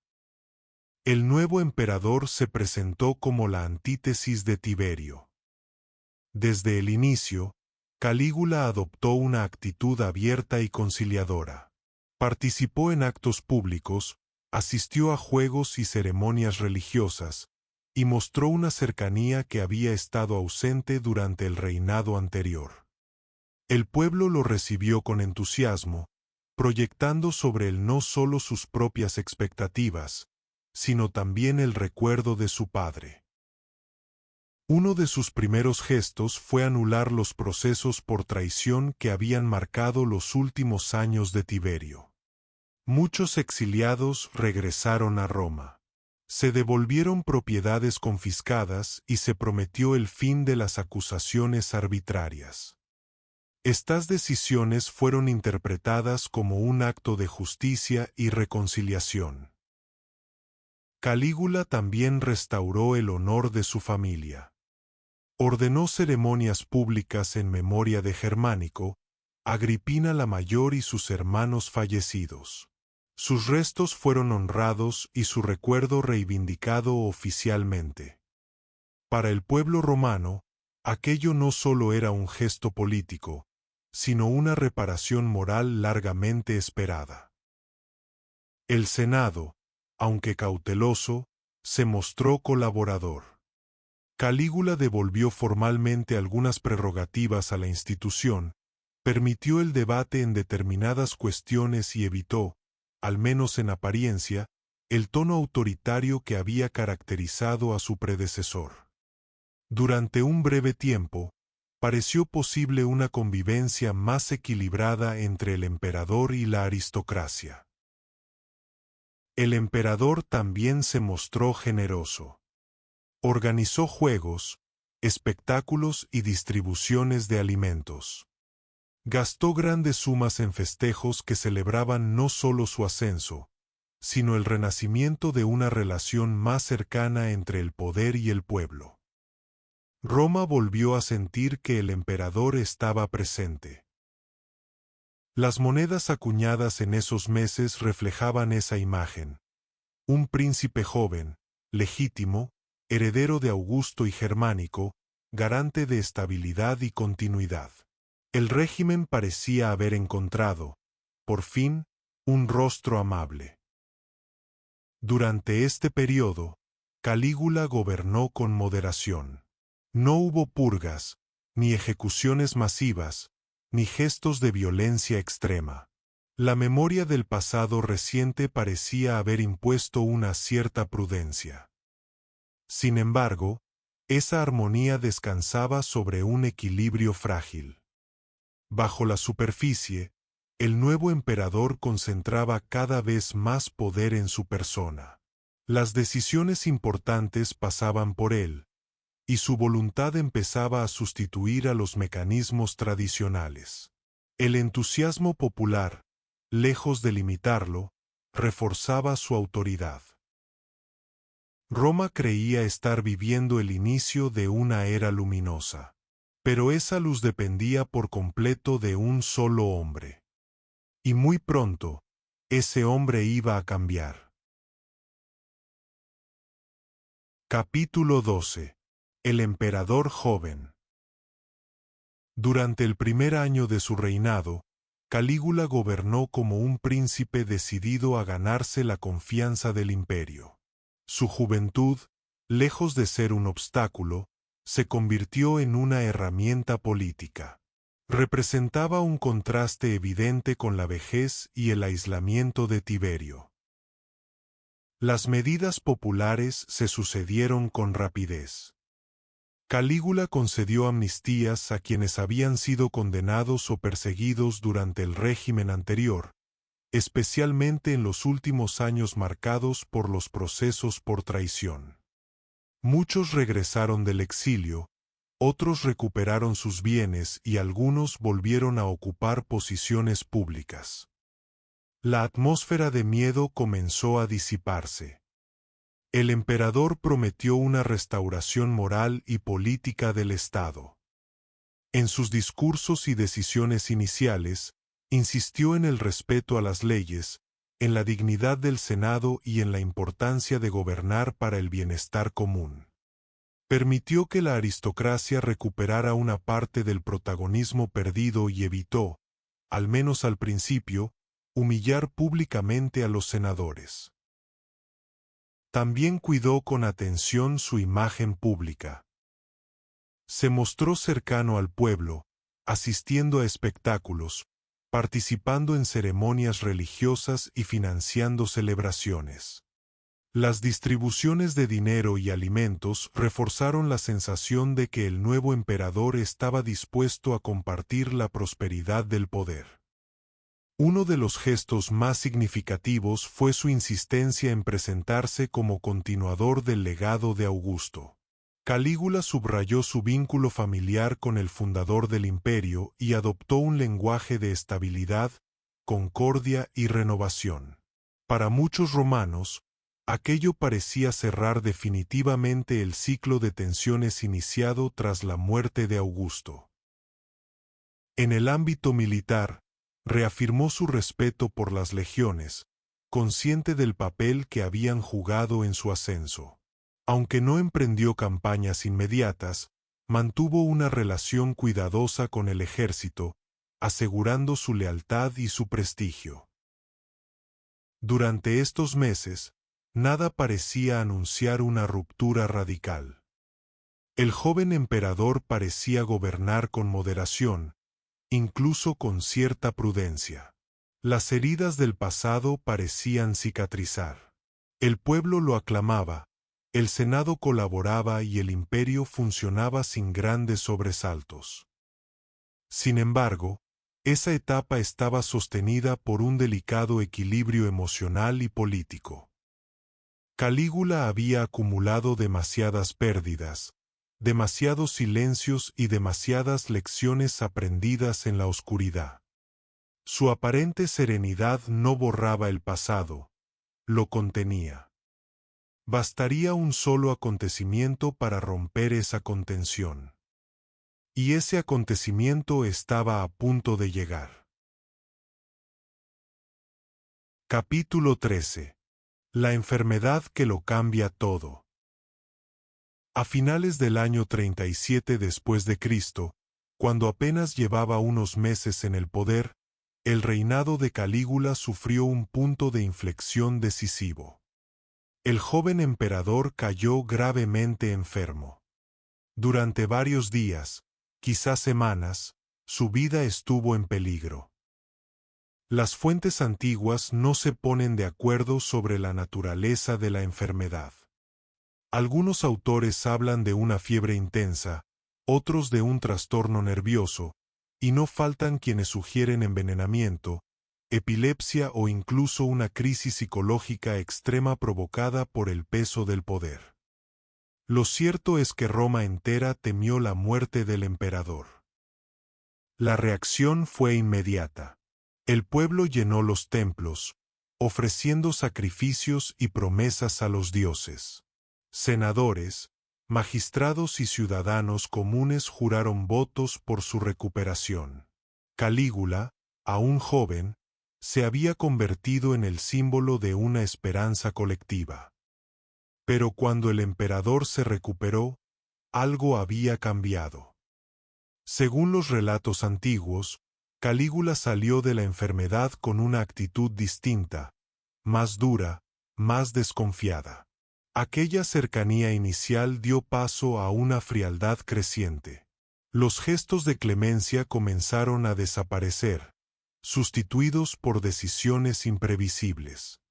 El nuevo emperador se presentó como la antítesis de Tiberio. Desde el inicio, Calígula adoptó una actitud abierta y conciliadora. Participó en actos públicos, asistió a juegos y ceremonias religiosas, y mostró una cercanía que había estado ausente durante el reinado anterior. El pueblo lo recibió con entusiasmo, proyectando sobre él no solo sus propias expectativas, sino también el recuerdo de su padre. Uno de sus primeros gestos fue anular los procesos por traición que habían marcado los últimos años de Tiberio. Muchos exiliados regresaron a Roma. Se devolvieron propiedades confiscadas y se prometió el fin de las acusaciones arbitrarias. Estas decisiones fueron interpretadas como un acto de justicia y reconciliación. Calígula también restauró el honor de su familia. Ordenó ceremonias públicas en memoria de Germánico, Agripina la Mayor y sus hermanos fallecidos. Sus restos fueron honrados y su recuerdo reivindicado oficialmente. Para el pueblo romano, aquello no solo era un gesto político, sino una reparación moral largamente esperada. El Senado, aunque cauteloso, se mostró colaborador. Calígula devolvió formalmente algunas prerrogativas a la institución, permitió el debate en determinadas cuestiones y evitó, al menos en apariencia, el tono autoritario que había caracterizado a su predecesor. Durante un breve tiempo, pareció posible una convivencia más equilibrada entre el emperador y la aristocracia. El emperador también se mostró generoso. Organizó juegos, espectáculos y distribuciones de alimentos. Gastó grandes sumas en festejos que celebraban no solo su ascenso, sino el renacimiento de una relación más cercana entre el poder y el pueblo. Roma volvió a sentir que el emperador estaba presente. Las monedas acuñadas en esos meses reflejaban esa imagen. Un príncipe joven, legítimo, heredero de Augusto y Germánico, garante de estabilidad y continuidad. El régimen parecía haber encontrado, por fin, un rostro amable. Durante este periodo, Calígula gobernó con moderación. No hubo purgas, ni ejecuciones masivas, ni gestos de violencia extrema. La memoria del pasado reciente parecía haber impuesto una cierta prudencia. Sin embargo, esa armonía descansaba sobre un equilibrio frágil. Bajo la superficie, el nuevo emperador concentraba cada vez más poder en su persona. Las decisiones importantes pasaban por él, y su voluntad empezaba a sustituir a los mecanismos tradicionales. El entusiasmo popular, lejos de limitarlo, reforzaba su autoridad. Roma creía estar viviendo el inicio de una era luminosa. Pero esa luz dependía por completo de un solo hombre. Y muy pronto, ese hombre iba a cambiar. Capítulo 12. El emperador joven. Durante el primer año de su reinado, Calígula gobernó como un príncipe decidido a ganarse la confianza del imperio. Su juventud, lejos de ser un obstáculo, se convirtió en una herramienta política. Representaba un contraste evidente con la vejez y el aislamiento de Tiberio. Las medidas populares se sucedieron con rapidez. Calígula concedió amnistías a quienes habían sido condenados o perseguidos durante el régimen anterior, especialmente en los últimos años marcados por los procesos por traición. Muchos regresaron del exilio, otros recuperaron sus bienes y algunos volvieron a ocupar posiciones públicas. La atmósfera de miedo comenzó a disiparse. El emperador prometió una restauración moral y política del Estado. En sus discursos y decisiones iniciales, insistió en el respeto a las leyes, en la dignidad del Senado y en la importancia de gobernar para el bienestar común. Permitió que la aristocracia recuperara una parte del protagonismo perdido y evitó, al menos al principio, humillar públicamente a los senadores. También cuidó con atención su imagen pública. Se mostró cercano al pueblo, asistiendo a espectáculos, participando en ceremonias religiosas y financiando celebraciones. Las distribuciones de dinero y alimentos reforzaron la sensación de que el nuevo emperador estaba dispuesto a compartir la prosperidad del poder. Uno de los gestos más significativos fue su insistencia en presentarse como continuador del legado de Augusto. Calígula subrayó su vínculo familiar con el fundador del imperio y adoptó un lenguaje de estabilidad, concordia y renovación. Para muchos romanos, aquello parecía cerrar definitivamente el ciclo de tensiones iniciado tras la muerte de Augusto. En el ámbito militar, reafirmó su respeto por las legiones, consciente del papel que habían jugado en su ascenso. Aunque no emprendió campañas inmediatas, mantuvo una relación cuidadosa con el ejército, asegurando su lealtad y su prestigio. Durante estos meses, nada parecía anunciar una ruptura radical. El joven emperador parecía gobernar con moderación, incluso con cierta prudencia. Las heridas del pasado parecían cicatrizar. El pueblo lo aclamaba, el Senado colaboraba y el imperio funcionaba sin grandes sobresaltos. Sin embargo, esa etapa estaba sostenida por un delicado equilibrio emocional y político. Calígula había acumulado demasiadas pérdidas, demasiados silencios y demasiadas lecciones aprendidas en la oscuridad. Su aparente serenidad no borraba el pasado, lo contenía. Bastaría un solo acontecimiento para romper esa contención. Y ese acontecimiento estaba a punto de llegar. Capítulo 13. La enfermedad que lo cambia todo. A finales del año 37 después de Cristo, cuando apenas llevaba unos meses en el poder, el reinado de Calígula sufrió un punto de inflexión decisivo. El joven emperador cayó gravemente enfermo. Durante varios días, quizás semanas, su vida estuvo en peligro. Las fuentes antiguas no se ponen de acuerdo sobre la naturaleza de la enfermedad. Algunos autores hablan de una fiebre intensa, otros de un trastorno nervioso, y no faltan quienes sugieren envenenamiento, epilepsia o incluso una crisis psicológica extrema provocada por el peso del poder. Lo cierto es que Roma entera temió la muerte del emperador. La reacción fue inmediata. El pueblo llenó los templos, ofreciendo sacrificios y promesas a los dioses. Senadores, magistrados y ciudadanos comunes juraron votos por su recuperación. Calígula, aún joven, se había convertido en el símbolo de una esperanza colectiva. Pero cuando el emperador se recuperó, algo había cambiado. Según los relatos antiguos, Calígula salió de la enfermedad con una actitud distinta, más dura, más desconfiada. Aquella cercanía inicial dio paso a una frialdad creciente. Los gestos de clemencia comenzaron a desaparecer, sustituidos por decisiones imprevisibles.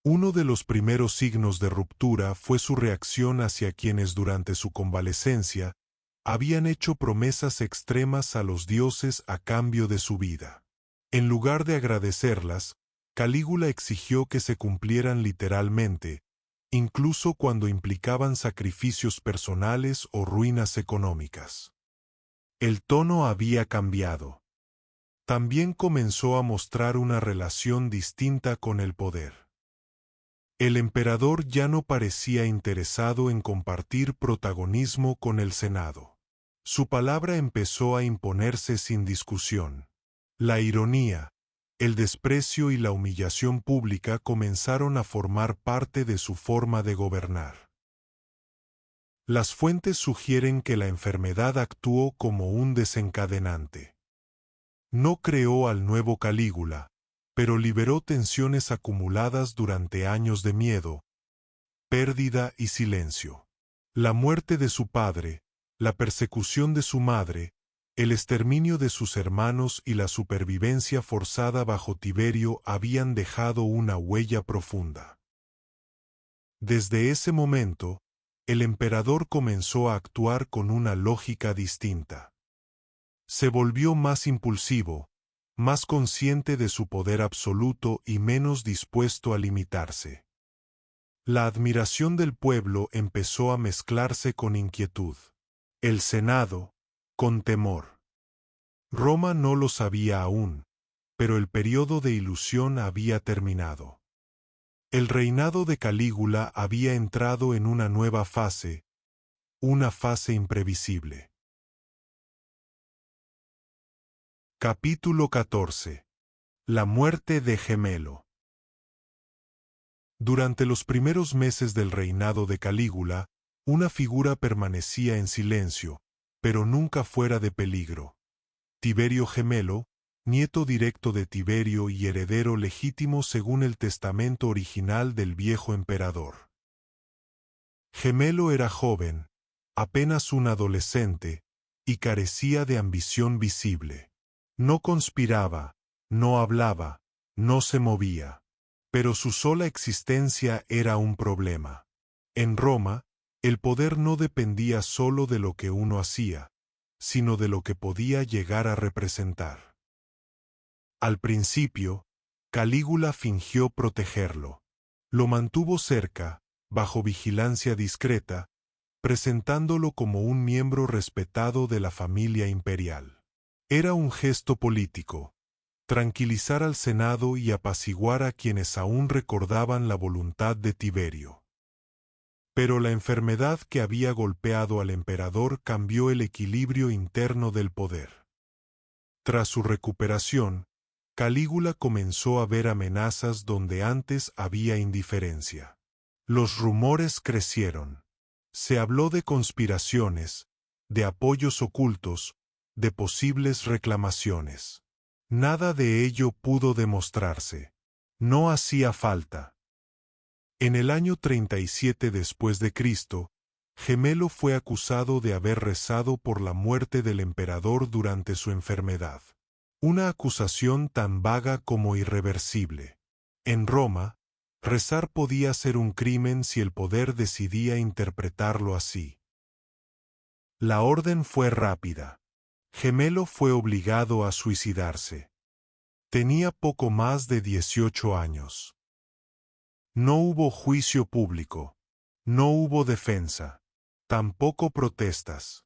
Uno de los primeros signos de ruptura fue su reacción hacia quienes durante su convalecencia habían hecho promesas extremas a los dioses a cambio de su vida. En lugar de agradecerlas, Calígula exigió que se cumplieran literalmente, incluso cuando implicaban sacrificios personales o ruinas económicas. El tono había cambiado. También comenzó a mostrar una relación distinta con el poder. El emperador ya no parecía interesado en compartir protagonismo con el Senado. Su palabra empezó a imponerse sin discusión. La ironía, el desprecio y la humillación pública comenzaron a formar parte de su forma de gobernar. Las fuentes sugieren que la enfermedad actuó como un desencadenante. No creó al nuevo Calígula, pero liberó tensiones acumuladas durante años de miedo, pérdida y silencio. La muerte de su padre, la persecución de su madre, el exterminio de sus hermanos y la supervivencia forzada bajo Tiberio habían dejado una huella profunda. Desde ese momento, el emperador comenzó a actuar con una lógica distinta. Se volvió más impulsivo, más consciente de su poder absoluto y menos dispuesto a limitarse. La admiración del pueblo empezó a mezclarse con inquietud. El Senado, con temor. Roma no lo sabía aún, pero el periodo de ilusión había terminado. El reinado de Calígula había entrado en una nueva fase, una fase imprevisible. Capítulo 14. La muerte de Gemelo. Durante los primeros meses del reinado de Calígula, una figura permanecía en silencio, pero nunca fuera de peligro. Tiberio Gemelo, nieto directo de Tiberio y heredero legítimo según el testamento original del viejo emperador. Gemelo era joven, apenas un adolescente, y carecía de ambición visible. No conspiraba, no hablaba, no se movía. Pero su sola existencia era un problema. En Roma, el poder no dependía solo de lo que uno hacía, sino de lo que podía llegar a representar. Al principio, Calígula fingió protegerlo. Lo mantuvo cerca, bajo vigilancia discreta, presentándolo como un miembro respetado de la familia imperial. Era un gesto político, tranquilizar al Senado y apaciguar a quienes aún recordaban la voluntad de Tiberio. Pero la enfermedad que había golpeado al emperador cambió el equilibrio interno del poder. Tras su recuperación, Calígula comenzó a ver amenazas donde antes había indiferencia. Los rumores crecieron. Se habló de conspiraciones, de apoyos ocultos, de posibles reclamaciones. Nada de ello pudo demostrarse. No hacía falta. En el año 37 después de Cristo, Gemelo fue acusado de haber rezado por la muerte del emperador durante su enfermedad. Una acusación tan vaga como irreversible. En Roma, rezar podía ser un crimen si el poder decidía interpretarlo así. La orden fue rápida. Gemelo fue obligado a suicidarse. Tenía poco más de 18 años. No hubo juicio público. No hubo defensa. Tampoco protestas.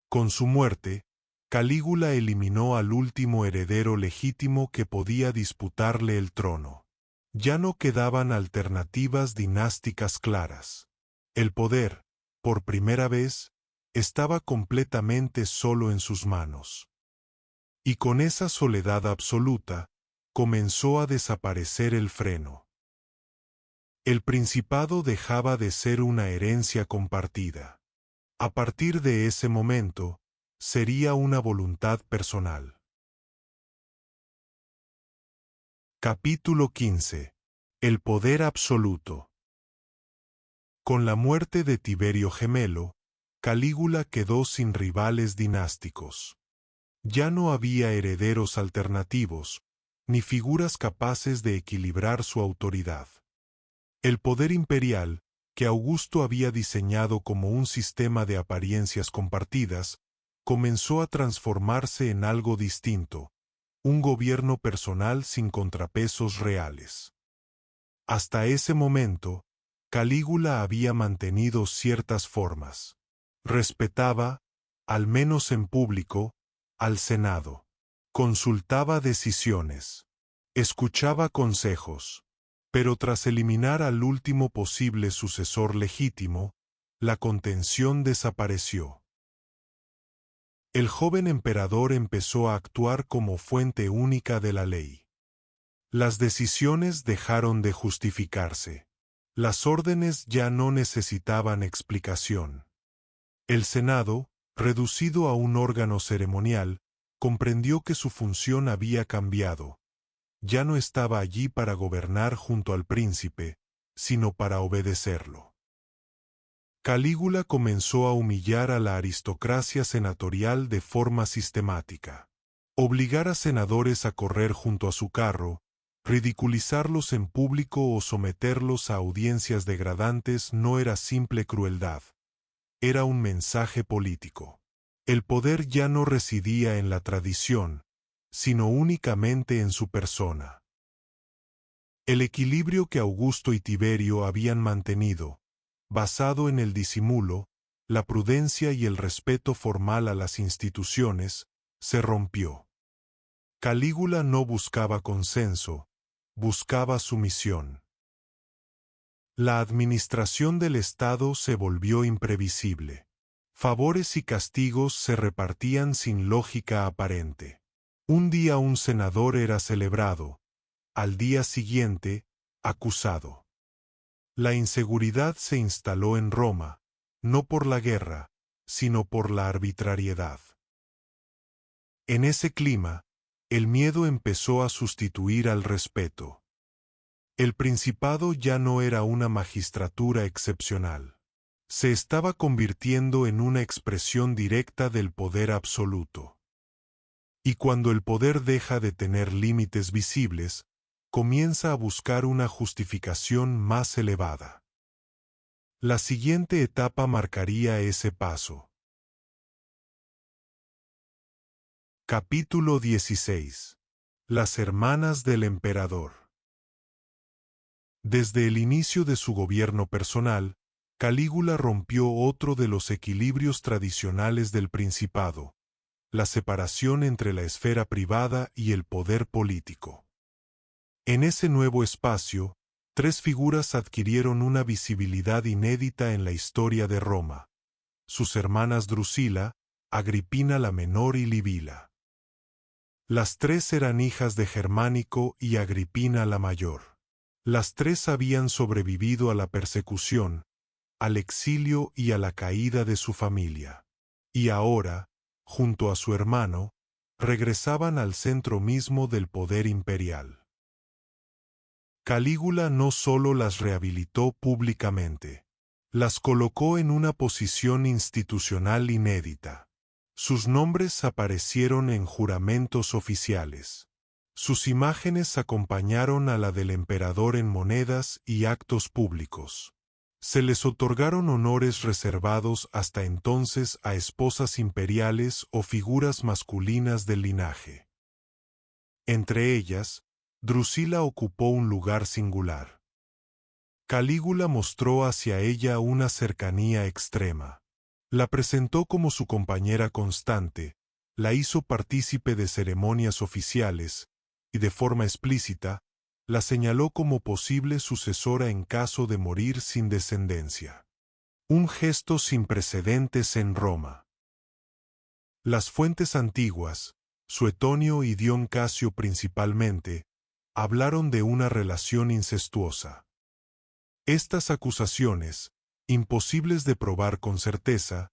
Con su muerte, Calígula eliminó al último heredero legítimo que podía disputarle el trono. Ya no quedaban alternativas dinásticas claras. El poder, por primera vez, estaba completamente solo en sus manos. Y con esa soledad absoluta, comenzó a desaparecer el freno. El principado dejaba de ser una herencia compartida. A partir de ese momento, sería una voluntad personal. Capítulo 15. El poder absoluto. Con la muerte de Tiberio Gemelo, Calígula quedó sin rivales dinásticos. Ya no había herederos alternativos, ni figuras capaces de equilibrar su autoridad. El poder imperial, que Augusto había diseñado como un sistema de apariencias compartidas, comenzó a transformarse en algo distinto, un gobierno personal sin contrapesos reales. Hasta ese momento, Calígula había mantenido ciertas formas. Respetaba, al menos en público, al Senado. Consultaba decisiones. Escuchaba consejos. Pero tras eliminar al último posible sucesor legítimo, la contención desapareció. El joven emperador empezó a actuar como fuente única de la ley. Las decisiones dejaron de justificarse. Las órdenes ya no necesitaban explicación. El Senado, reducido a un órgano ceremonial, comprendió que su función había cambiado. Ya no estaba allí para gobernar junto al príncipe, sino para obedecerlo. Calígula comenzó a humillar a la aristocracia senatorial de forma sistemática. Obligar a senadores a correr junto a su carro, ridiculizarlos en público o someterlos a audiencias degradantes no era simple crueldad. Era un mensaje político. El poder ya no residía en la tradición, sino únicamente en su persona. El equilibrio que Augusto y Tiberio habían mantenido, basado en el disimulo, la prudencia y el respeto formal a las instituciones, se rompió. Calígula no buscaba consenso, buscaba sumisión. La administración del Estado se volvió imprevisible. Favores y castigos se repartían sin lógica aparente. Un día un senador era celebrado, al día siguiente, acusado. La inseguridad se instaló en Roma, no por la guerra, sino por la arbitrariedad. En ese clima, el miedo empezó a sustituir al respeto. El principado ya no era una magistratura excepcional. Se estaba convirtiendo en una expresión directa del poder absoluto. Y cuando el poder deja de tener límites visibles, comienza a buscar una justificación más elevada. La siguiente etapa marcaría ese paso. Capítulo 16. Las hermanas del emperador. Desde el inicio de su gobierno personal, Calígula rompió otro de los equilibrios tradicionales del principado: la separación entre la esfera privada y el poder político. En ese nuevo espacio, tres figuras adquirieron una visibilidad inédita en la historia de Roma: sus hermanas Drusila, Agripina la Menor y Livila. Las tres eran hijas de Germánico y Agripina la Mayor. Las tres habían sobrevivido a la persecución, al exilio y a la caída de su familia. Y ahora, junto a su hermano, regresaban al centro mismo del poder imperial. Calígula no solo las rehabilitó públicamente, las colocó en una posición institucional inédita. Sus nombres aparecieron en juramentos oficiales. Sus imágenes acompañaron a la del emperador en monedas y actos públicos. Se les otorgaron honores reservados hasta entonces a esposas imperiales o figuras masculinas del linaje. Entre ellas, Drusila ocupó un lugar singular. Calígula mostró hacia ella una cercanía extrema. La presentó como su compañera constante, la hizo partícipe de ceremonias oficiales, y de forma explícita, la señaló como posible sucesora en caso de morir sin descendencia. Un gesto sin precedentes en Roma. Las fuentes antiguas, Suetonio y Dion Casio principalmente, hablaron de una relación incestuosa. Estas acusaciones, imposibles de probar con certeza,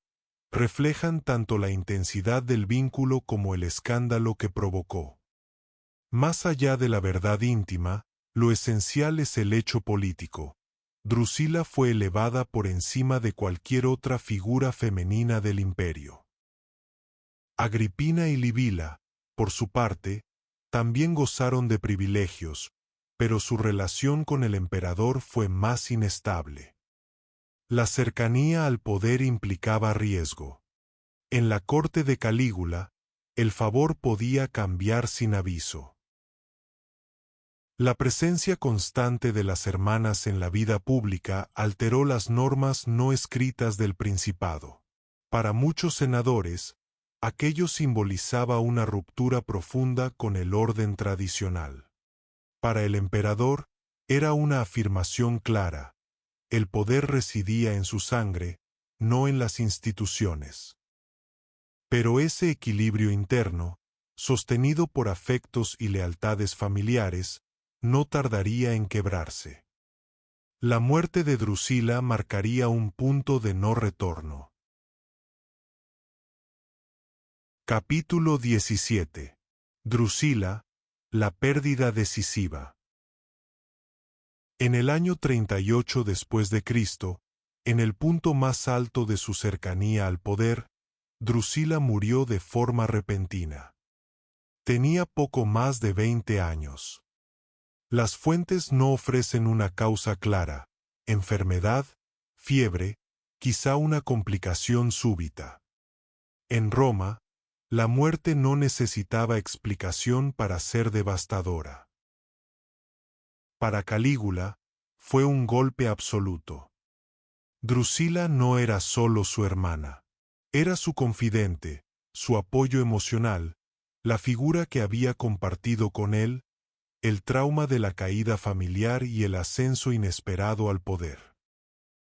reflejan tanto la intensidad del vínculo como el escándalo que provocó. Más allá de la verdad íntima, lo esencial es el hecho político. Drusila fue elevada por encima de cualquier otra figura femenina del imperio. Agripina y Livila, por su parte, también gozaron de privilegios, pero su relación con el emperador fue más inestable. La cercanía al poder implicaba riesgo. En la corte de Calígula, el favor podía cambiar sin aviso. La presencia constante de las hermanas en la vida pública alteró las normas no escritas del principado. Para muchos senadores, aquello simbolizaba una ruptura profunda con el orden tradicional. Para el emperador, era una afirmación clara: el poder residía en su sangre, no en las instituciones. Pero ese equilibrio interno, sostenido por afectos y lealtades familiares, no tardaría en quebrarse. La muerte de Drusila marcaría un punto de no retorno. Capítulo 17. Drusila, la pérdida decisiva. En el año 38 después de Cristo, en el punto más alto de su cercanía al poder, Drusila murió de forma repentina. Tenía poco más de 20 años. Las fuentes no ofrecen una causa clara: enfermedad, fiebre, quizá una complicación súbita. En Roma, la muerte no necesitaba explicación para ser devastadora. Para Calígula, fue un golpe absoluto. Drusila no era solo su hermana. Era su confidente, su apoyo emocional, la figura que había compartido con él el trauma de la caída familiar y el ascenso inesperado al poder.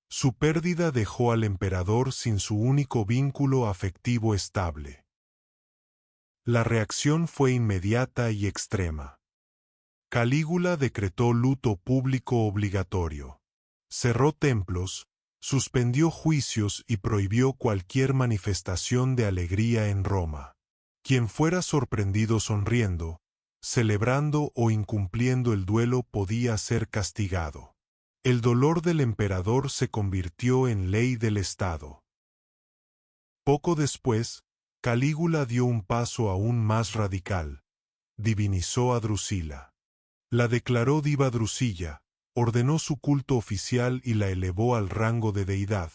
Su pérdida dejó al emperador sin su único vínculo afectivo estable. La reacción fue inmediata y extrema. Calígula decretó luto público obligatorio. Cerró templos, suspendió juicios y prohibió cualquier manifestación de alegría en Roma. Quien fuera sorprendido sonriendo, celebrando o incumpliendo el duelo podía ser castigado. El dolor del emperador se convirtió en ley del Estado. Poco después, Calígula dio un paso aún más radical: divinizó a Drusila. La declaró diva Drusilla, ordenó su culto oficial y la elevó al rango de deidad,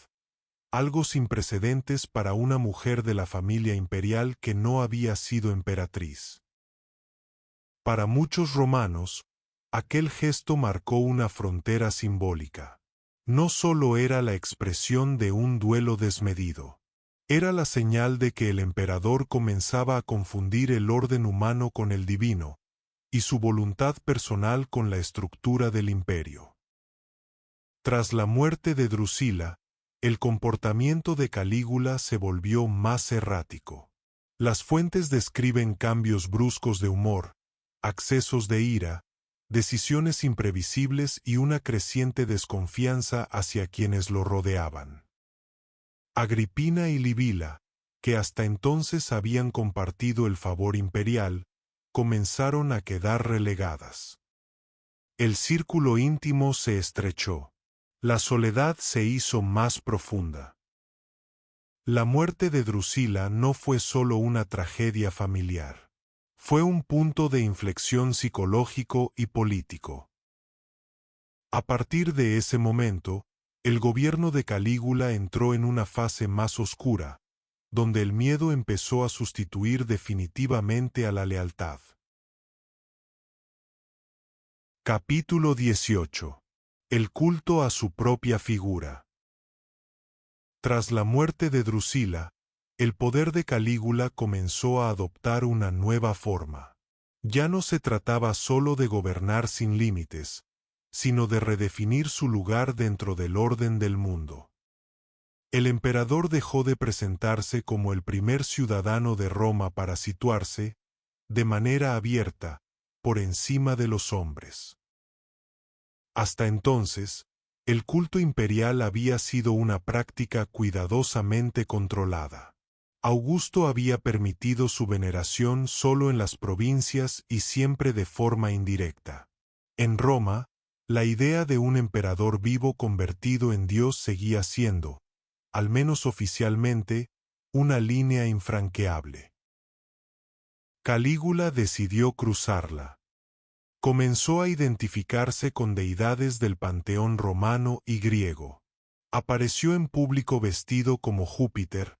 algo sin precedentes para una mujer de la familia imperial que no había sido emperatriz. Para muchos romanos, aquel gesto marcó una frontera simbólica. No solo era la expresión de un duelo desmedido, era la señal de que el emperador comenzaba a confundir el orden humano con el divino, y su voluntad personal con la estructura del imperio. Tras la muerte de Drusila, el comportamiento de Calígula se volvió más errático. Las fuentes describen cambios bruscos de humor, accesos de ira, decisiones imprevisibles y una creciente desconfianza hacia quienes lo rodeaban. Agripina y Livila, que hasta entonces habían compartido el favor imperial, comenzaron a quedar relegadas. El círculo íntimo se estrechó. La soledad se hizo más profunda. La muerte de Drusila no fue solo una tragedia familiar. Fue un punto de inflexión psicológico y político. A partir de ese momento, el gobierno de Calígula entró en una fase más oscura, donde el miedo empezó a sustituir definitivamente a la lealtad. Capítulo 18. El culto a su propia figura. Tras la muerte de Drusila, el poder de Calígula comenzó a adoptar una nueva forma. Ya no se trataba solo de gobernar sin límites, sino de redefinir su lugar dentro del orden del mundo. El emperador dejó de presentarse como el primer ciudadano de Roma para situarse, de manera abierta, por encima de los hombres. Hasta entonces, el culto imperial había sido una práctica cuidadosamente controlada. Augusto había permitido su veneración solo en las provincias y siempre de forma indirecta. En Roma, la idea de un emperador vivo convertido en Dios seguía siendo, al menos oficialmente, una línea infranqueable. Calígula decidió cruzarla. Comenzó a identificarse con deidades del panteón romano y griego. Apareció en público vestido como Júpiter,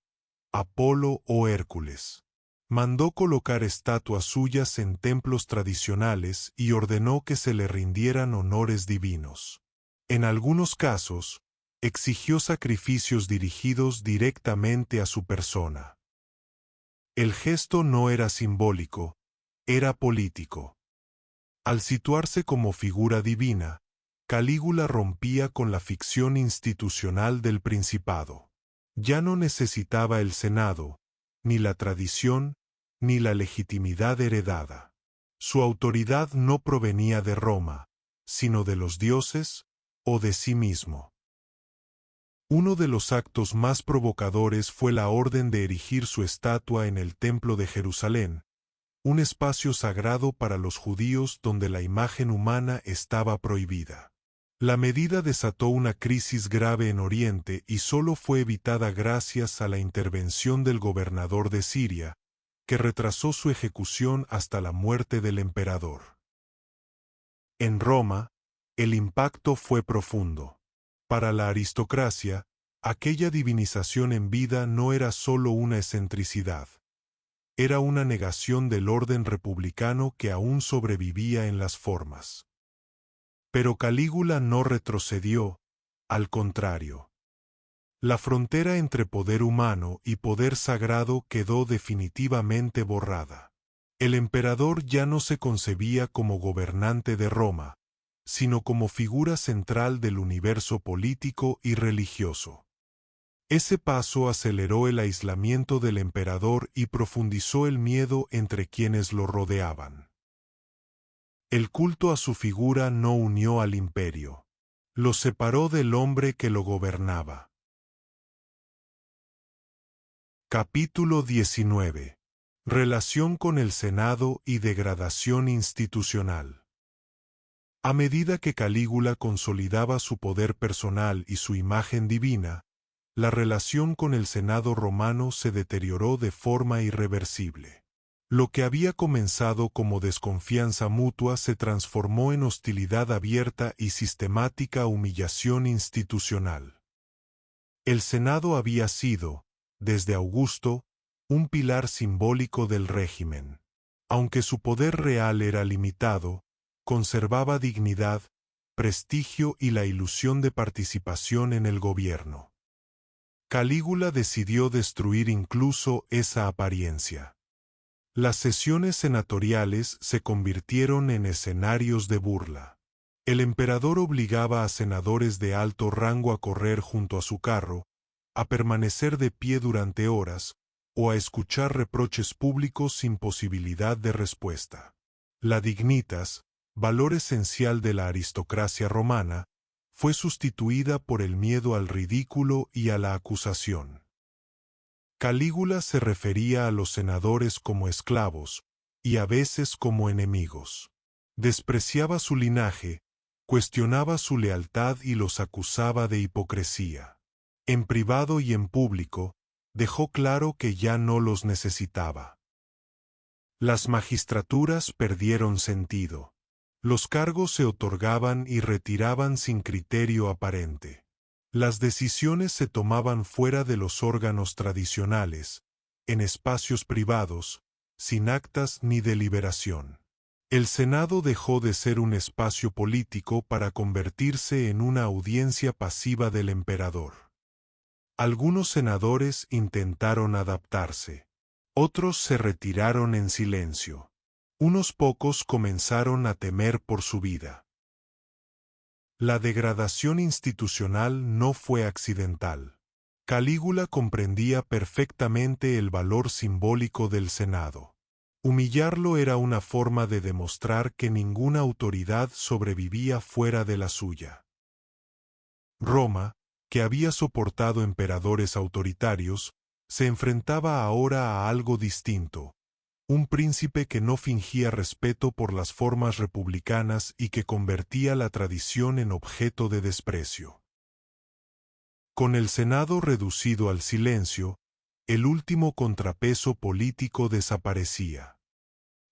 Apolo o Hércules. Mandó colocar estatuas suyas en templos tradicionales y ordenó que se le rindieran honores divinos. En algunos casos, exigió sacrificios dirigidos directamente a su persona. El gesto no era simbólico, era político. Al situarse como figura divina, Calígula rompía con la ficción institucional del principado. Ya no necesitaba el Senado, ni la tradición, ni la legitimidad heredada. Su autoridad no provenía de Roma, sino de los dioses o de sí mismo. Uno de los actos más provocadores fue la orden de erigir su estatua en el Templo de Jerusalén, un espacio sagrado para los judíos donde la imagen humana estaba prohibida. La medida desató una crisis grave en Oriente y solo fue evitada gracias a la intervención del gobernador de Siria, que retrasó su ejecución hasta la muerte del emperador. En Roma, el impacto fue profundo. Para la aristocracia, aquella divinización en vida no era solo una excentricidad. Era una negación del orden republicano que aún sobrevivía en las formas. Pero Calígula no retrocedió, al contrario. La frontera entre poder humano y poder sagrado quedó definitivamente borrada. El emperador ya no se concebía como gobernante de Roma, sino como figura central del universo político y religioso. Ese paso aceleró el aislamiento del emperador y profundizó el miedo entre quienes lo rodeaban. El culto a su figura no unió al imperio. Lo separó del hombre que lo gobernaba. Capítulo 19. Relación con el Senado y degradación institucional. A medida que Calígula consolidaba su poder personal y su imagen divina, la relación con el Senado romano se deterioró de forma irreversible. Lo que había comenzado como desconfianza mutua se transformó en hostilidad abierta y sistemática humillación institucional. El Senado había sido, desde Augusto, un pilar simbólico del régimen. Aunque su poder real era limitado, conservaba dignidad, prestigio y la ilusión de participación en el gobierno. Calígula decidió destruir incluso esa apariencia. Las sesiones senatoriales se convirtieron en escenarios de burla. El emperador obligaba a senadores de alto rango a correr junto a su carro, a permanecer de pie durante horas, o a escuchar reproches públicos sin posibilidad de respuesta. La dignitas, valor esencial de la aristocracia romana, fue sustituida por el miedo al ridículo y a la acusación. Calígula se refería a los senadores como esclavos, y a veces como enemigos. Despreciaba su linaje, cuestionaba su lealtad y los acusaba de hipocresía. En privado y en público, dejó claro que ya no los necesitaba. Las magistraturas perdieron sentido. Los cargos se otorgaban y retiraban sin criterio aparente. Las decisiones se tomaban fuera de los órganos tradicionales, en espacios privados, sin actas ni deliberación. El Senado dejó de ser un espacio político para convertirse en una audiencia pasiva del emperador. Algunos senadores intentaron adaptarse. Otros se retiraron en silencio. Unos pocos comenzaron a temer por su vida. La degradación institucional no fue accidental. Calígula comprendía perfectamente el valor simbólico del Senado. Humillarlo era una forma de demostrar que ninguna autoridad sobrevivía fuera de la suya. Roma, que había soportado emperadores autoritarios, se enfrentaba ahora a algo distinto. Un príncipe que no fingía respeto por las formas republicanas y que convertía la tradición en objeto de desprecio. Con el Senado reducido al silencio, el último contrapeso político desaparecía.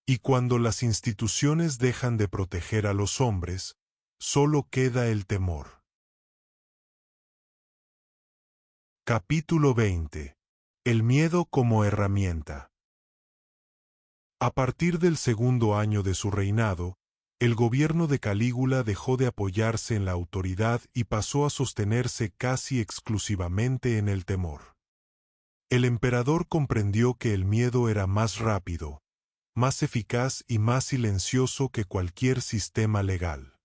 Y cuando las instituciones dejan de proteger a los hombres, solo queda el temor. Capítulo 20. El miedo como herramienta. A partir del segundo año de su reinado, el gobierno de Calígula dejó de apoyarse en la autoridad y pasó a sostenerse casi exclusivamente en el temor. El emperador comprendió que el miedo era más rápido, más eficaz y más silencioso que cualquier sistema legal.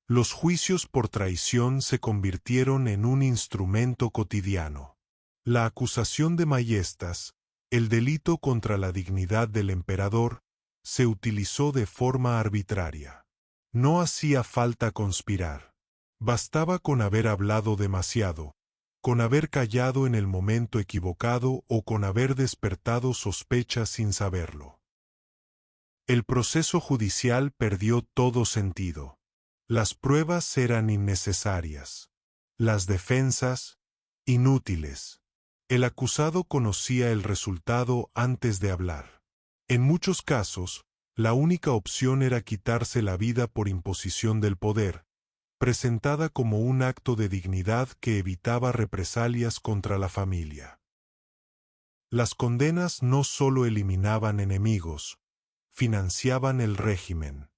Los juicios por traición se convirtieron en un instrumento cotidiano. La acusación de maiestas, el delito contra la dignidad del emperador, se utilizó de forma arbitraria. No hacía falta conspirar. Bastaba con haber hablado demasiado, con haber callado en el momento equivocado o con haber despertado sospechas sin saberlo. El proceso judicial perdió todo sentido. Las pruebas eran innecesarias. Las defensas, inútiles. El acusado conocía el resultado antes de hablar. En muchos casos, la única opción era quitarse la vida por imposición del poder, presentada como un acto de dignidad que evitaba represalias contra la familia. Las condenas no solo eliminaban enemigos, financiaban el régimen.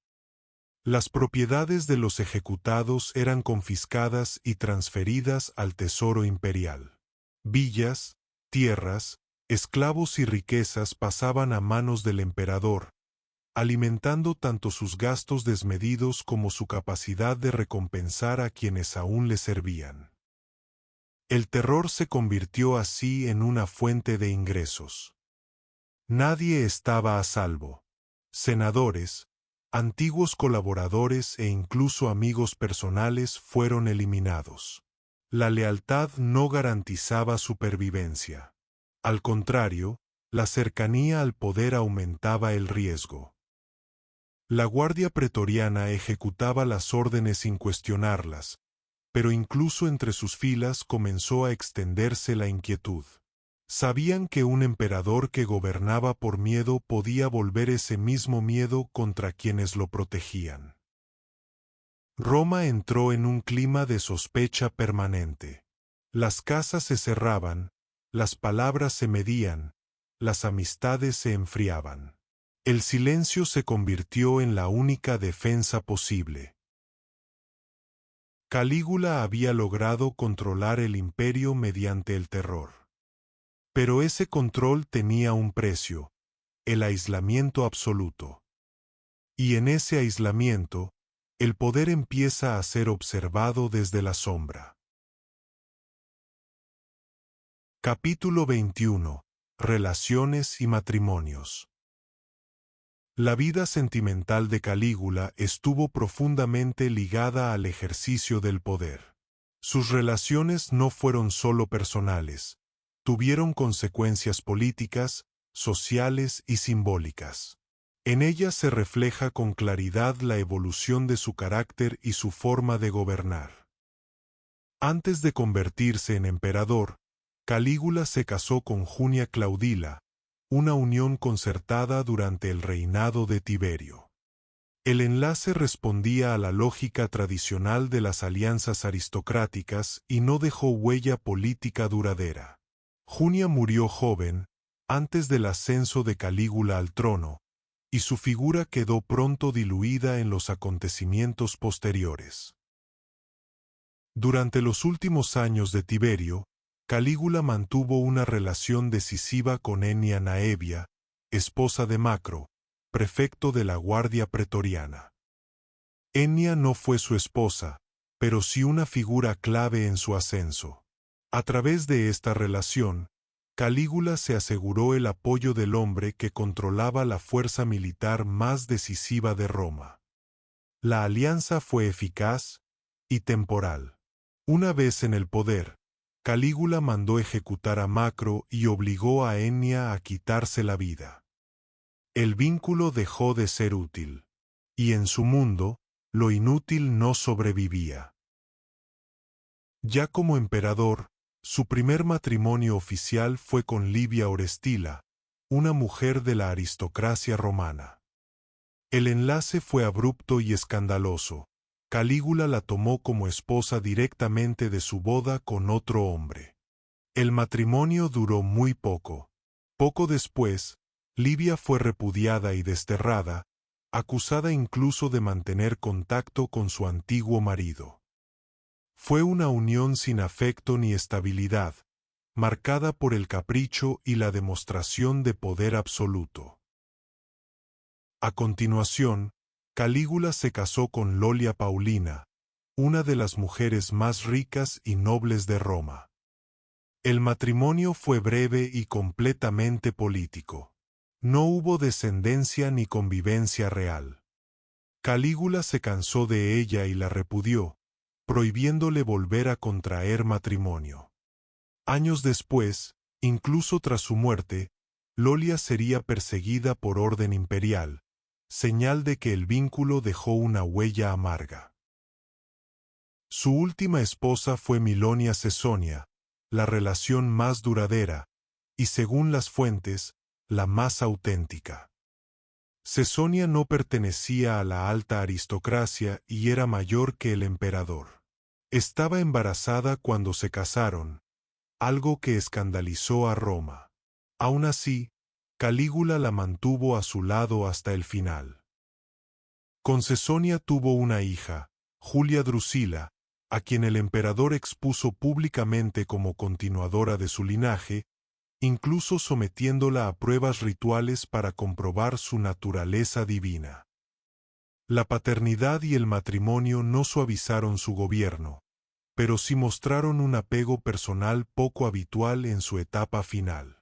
Las propiedades de los ejecutados eran confiscadas y transferidas al tesoro imperial. Villas, tierras, esclavos y riquezas pasaban a manos del emperador, alimentando tanto sus gastos desmedidos como su capacidad de recompensar a quienes aún le servían. El terror se convirtió así en una fuente de ingresos. Nadie estaba a salvo. Senadores, antiguos colaboradores e incluso amigos personales fueron eliminados. La lealtad no garantizaba supervivencia. Al contrario, la cercanía al poder aumentaba el riesgo. La guardia pretoriana ejecutaba las órdenes sin cuestionarlas, pero incluso entre sus filas comenzó a extenderse la inquietud. Sabían que un emperador que gobernaba por miedo podía volver ese mismo miedo contra quienes lo protegían. Roma entró en un clima de sospecha permanente. Las casas se cerraban, las palabras se medían, las amistades se enfriaban. El silencio se convirtió en la única defensa posible. Calígula había logrado controlar el imperio mediante el terror. Pero ese control tenía un precio: el aislamiento absoluto. Y en ese aislamiento, el poder empieza a ser observado desde la sombra. Capítulo 21. Relaciones y matrimonios. La vida sentimental de Calígula estuvo profundamente ligada al ejercicio del poder. Sus relaciones no fueron solo personales, tuvieron consecuencias políticas, sociales y simbólicas. En ellas se refleja con claridad la evolución de su carácter y su forma de gobernar. Antes de convertirse en emperador, Calígula se casó con Junia Claudila, una unión concertada durante el reinado de Tiberio. El enlace respondía a la lógica tradicional de las alianzas aristocráticas y no dejó huella política duradera. Junia murió joven, antes del ascenso de Calígula al trono, y su figura quedó pronto diluida en los acontecimientos posteriores. Durante los últimos años de Tiberio, Calígula mantuvo una relación decisiva con Ennia Naevia, esposa de Macro, prefecto de la Guardia Pretoriana. Ennia no fue su esposa, pero sí una figura clave en su ascenso. A través de esta relación, Calígula se aseguró el apoyo del hombre que controlaba la fuerza militar más decisiva de Roma. La alianza fue eficaz y temporal. Una vez en el poder, Calígula mandó ejecutar a Macro y obligó a Ennia a quitarse la vida. El vínculo dejó de ser útil, y en su mundo, lo inútil no sobrevivía. Ya como emperador, su primer matrimonio oficial fue con Livia Orestila, una mujer de la aristocracia romana. El enlace fue abrupto y escandaloso. Calígula la tomó como esposa directamente de su boda con otro hombre. El matrimonio duró muy poco. Poco después, Livia fue repudiada y desterrada, acusada incluso de mantener contacto con su antiguo marido. Fue una unión sin afecto ni estabilidad, marcada por el capricho y la demostración de poder absoluto. A continuación, Calígula se casó con Lolia Paulina, una de las mujeres más ricas y nobles de Roma. El matrimonio fue breve y completamente político. No hubo descendencia ni convivencia real. Calígula se cansó de ella y la repudió, prohibiéndole volver a contraer matrimonio. Años después, incluso tras su muerte, Lolia sería perseguida por orden imperial, señal de que el vínculo dejó una huella amarga. Su última esposa fue Milonia Cesonia, la relación más duradera, y según las fuentes, la más auténtica. Cesonia no pertenecía a la alta aristocracia y era mayor que el emperador. Estaba embarazada cuando se casaron, algo que escandalizó a Roma. Aún así, Calígula la mantuvo a su lado hasta el final. Con Cesonia tuvo una hija, Julia Drusila, a quien el emperador expuso públicamente como continuadora de su linaje, incluso sometiéndola a pruebas rituales para comprobar su naturaleza divina. La paternidad y el matrimonio no suavizaron su gobierno, pero sí mostraron un apego personal poco habitual en su etapa final.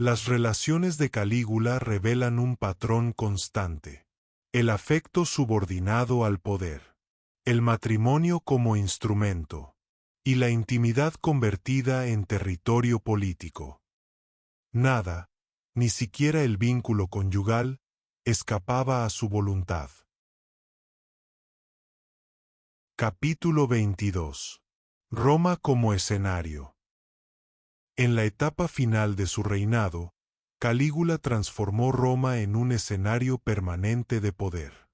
Las relaciones de Calígula revelan un patrón constante: el afecto subordinado al poder, el matrimonio como instrumento, y la intimidad convertida en territorio político. Nada, ni siquiera el vínculo conyugal, escapaba a su voluntad. Capítulo 22. Roma como escenario. En la etapa final de su reinado, Calígula transformó Roma en un escenario permanente de poder.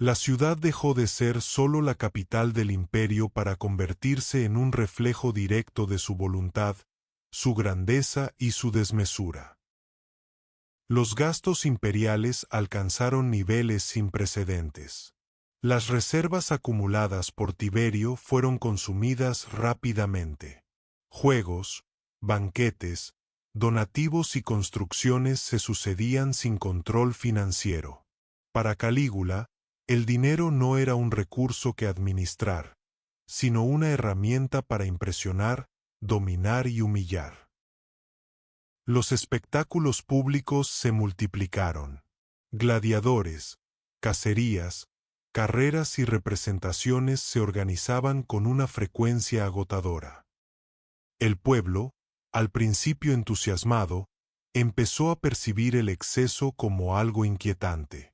La ciudad dejó de ser solo la capital del imperio para convertirse en un reflejo directo de su voluntad, su grandeza y su desmesura. Los gastos imperiales alcanzaron niveles sin precedentes. Las reservas acumuladas por Tiberio fueron consumidas rápidamente. Juegos, banquetes, donativos y construcciones se sucedían sin control financiero. Para Calígula, el dinero no era un recurso que administrar, sino una herramienta para impresionar, dominar y humillar. Los espectáculos públicos se multiplicaron. Gladiadores, cacerías, carreras y representaciones se organizaban con una frecuencia agotadora. El pueblo, al principio entusiasmado, empezó a percibir el exceso como algo inquietante.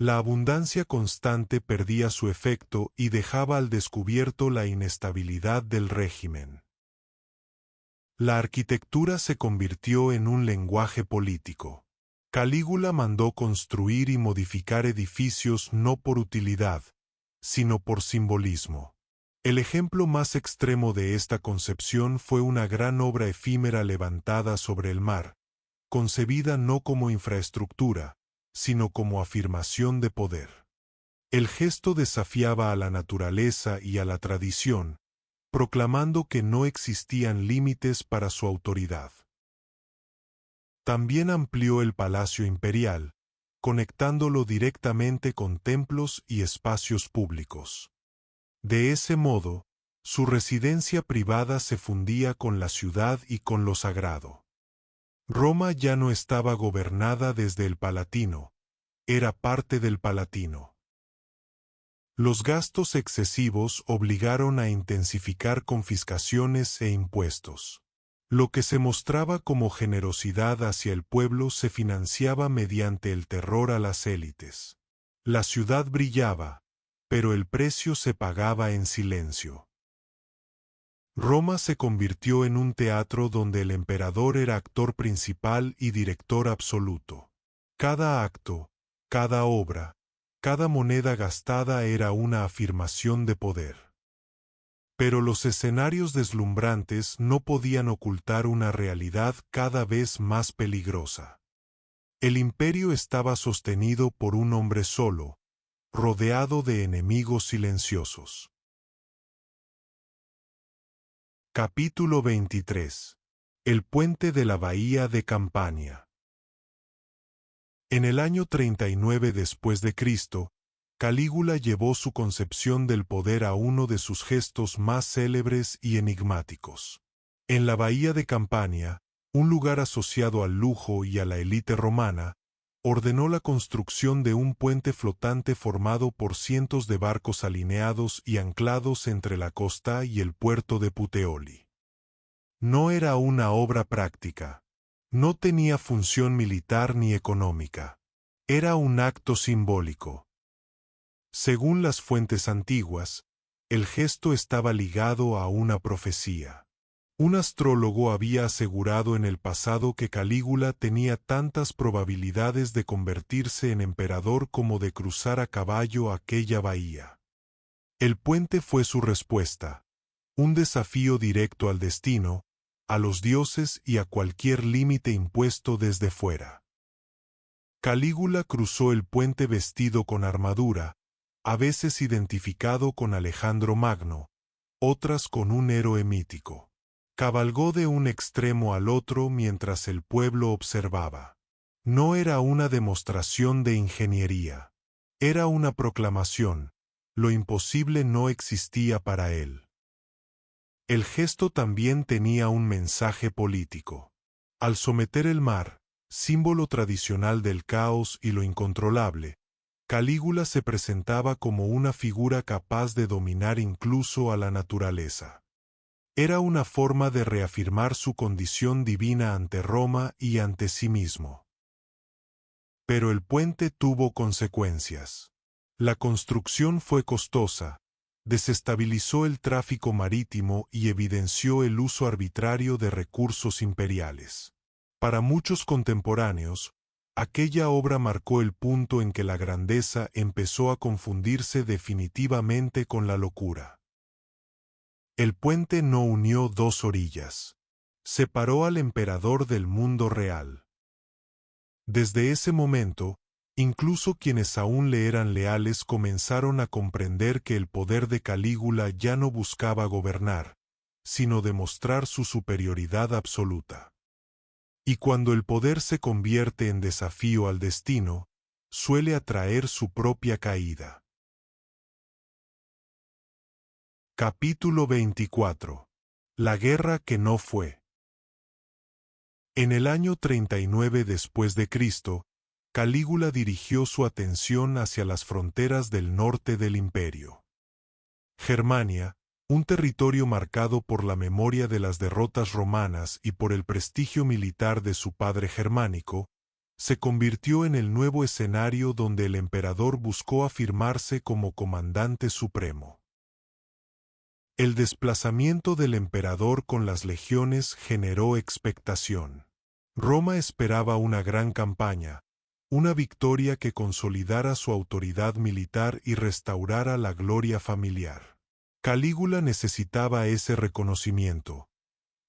La abundancia constante perdía su efecto y dejaba al descubierto la inestabilidad del régimen. La arquitectura se convirtió en un lenguaje político. Calígula mandó construir y modificar edificios no por utilidad, sino por simbolismo. El ejemplo más extremo de esta concepción fue una gran obra efímera levantada sobre el mar, concebida no como infraestructura, sino como afirmación de poder. El gesto desafiaba a la naturaleza y a la tradición, proclamando que no existían límites para su autoridad. También amplió el palacio imperial, conectándolo directamente con templos y espacios públicos. De ese modo, su residencia privada se fundía con la ciudad y con lo sagrado. Roma ya no estaba gobernada desde el Palatino, era parte del Palatino. Los gastos excesivos obligaron a intensificar confiscaciones e impuestos. Lo que se mostraba como generosidad hacia el pueblo se financiaba mediante el terror a las élites. La ciudad brillaba, pero el precio se pagaba en silencio. Roma se convirtió en un teatro donde el emperador era actor principal y director absoluto. Cada acto, cada obra, cada moneda gastada era una afirmación de poder. Pero los escenarios deslumbrantes no podían ocultar una realidad cada vez más peligrosa. El imperio estaba sostenido por un hombre solo, rodeado de enemigos silenciosos. Capítulo 23. El puente de la bahía de Campania. En el año 39 después de Cristo, Calígula llevó su concepción del poder a uno de sus gestos más célebres y enigmáticos. En la bahía de Campania, un lugar asociado al lujo y a la élite romana, ordenó la construcción de un puente flotante formado por cientos de barcos alineados y anclados entre la costa y el puerto de Puteoli. No era una obra práctica. No tenía función militar ni económica. Era un acto simbólico. Según las fuentes antiguas, el gesto estaba ligado a una profecía. Un astrólogo había asegurado en el pasado que Calígula tenía tantas probabilidades de convertirse en emperador como de cruzar a caballo aquella bahía. El puente fue su respuesta, un desafío directo al destino, a los dioses y a cualquier límite impuesto desde fuera. Calígula cruzó el puente vestido con armadura, a veces identificado con Alejandro Magno, otras con un héroe mítico. Cabalgó de un extremo al otro mientras el pueblo observaba. No era una demostración de ingeniería. Era una proclamación. Lo imposible no existía para él. El gesto también tenía un mensaje político. Al someter el mar, símbolo tradicional del caos y lo incontrolable, Calígula se presentaba como una figura capaz de dominar incluso a la naturaleza. Era una forma de reafirmar su condición divina ante Roma y ante sí mismo. Pero el puente tuvo consecuencias. La construcción fue costosa, desestabilizó el tráfico marítimo y evidenció el uso arbitrario de recursos imperiales. Para muchos contemporáneos, Aquella obra marcó el punto en que la grandeza empezó a confundirse definitivamente con la locura. El puente no unió dos orillas. Separó al emperador del mundo real. Desde ese momento, incluso quienes aún le eran leales comenzaron a comprender que el poder de Calígula ya no buscaba gobernar, sino demostrar su superioridad absoluta. Y cuando el poder se convierte en desafío al destino, suele atraer su propia caída. Capítulo 24. La guerra que no fue. En el año 39 después de Cristo, Calígula dirigió su atención hacia las fronteras del norte del imperio. Germania, un territorio marcado por la memoria de las derrotas romanas y por el prestigio militar de su padre germánico, se convirtió en el nuevo escenario donde el emperador buscó afirmarse como comandante supremo. El desplazamiento del emperador con las legiones generó expectación. Roma esperaba una gran campaña, una victoria que consolidara su autoridad militar y restaurara la gloria familiar. Calígula necesitaba ese reconocimiento.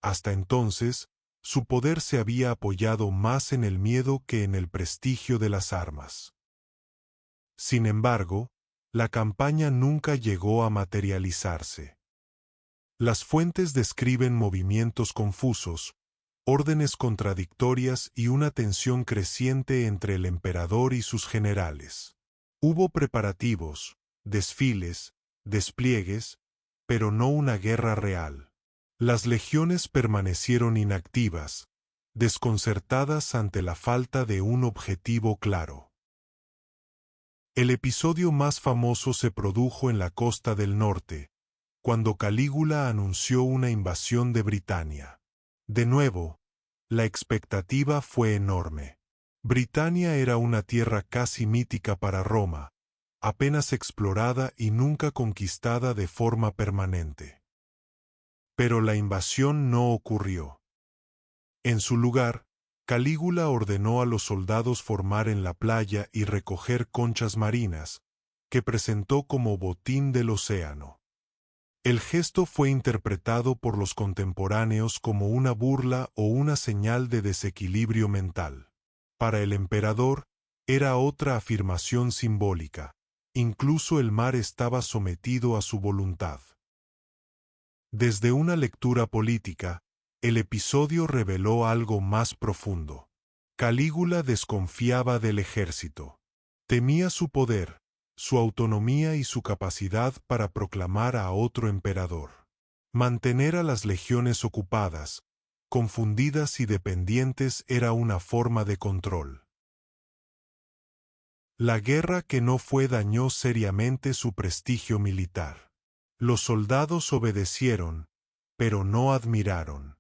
Hasta entonces, su poder se había apoyado más en el miedo que en el prestigio de las armas. Sin embargo, la campaña nunca llegó a materializarse. Las fuentes describen movimientos confusos, órdenes contradictorias y una tensión creciente entre el emperador y sus generales. Hubo preparativos, desfiles, despliegues, pero no una guerra real. Las legiones permanecieron inactivas, desconcertadas ante la falta de un objetivo claro. El episodio más famoso se produjo en la costa del norte, cuando Calígula anunció una invasión de Britania. De nuevo, la expectativa fue enorme. Britania era una tierra casi mítica para Roma, apenas explorada y nunca conquistada de forma permanente. Pero la invasión no ocurrió. En su lugar, Calígula ordenó a los soldados formar en la playa y recoger conchas marinas, que presentó como botín del océano. El gesto fue interpretado por los contemporáneos como una burla o una señal de desequilibrio mental. Para el emperador, era otra afirmación simbólica. Incluso el mar estaba sometido a su voluntad. Desde una lectura política, el episodio reveló algo más profundo. Calígula desconfiaba del ejército. Temía su poder, su autonomía y su capacidad para proclamar a otro emperador. Mantener a las legiones ocupadas, confundidas y dependientes era una forma de control. La guerra que no fue dañó seriamente su prestigio militar. Los soldados obedecieron, pero no admiraron.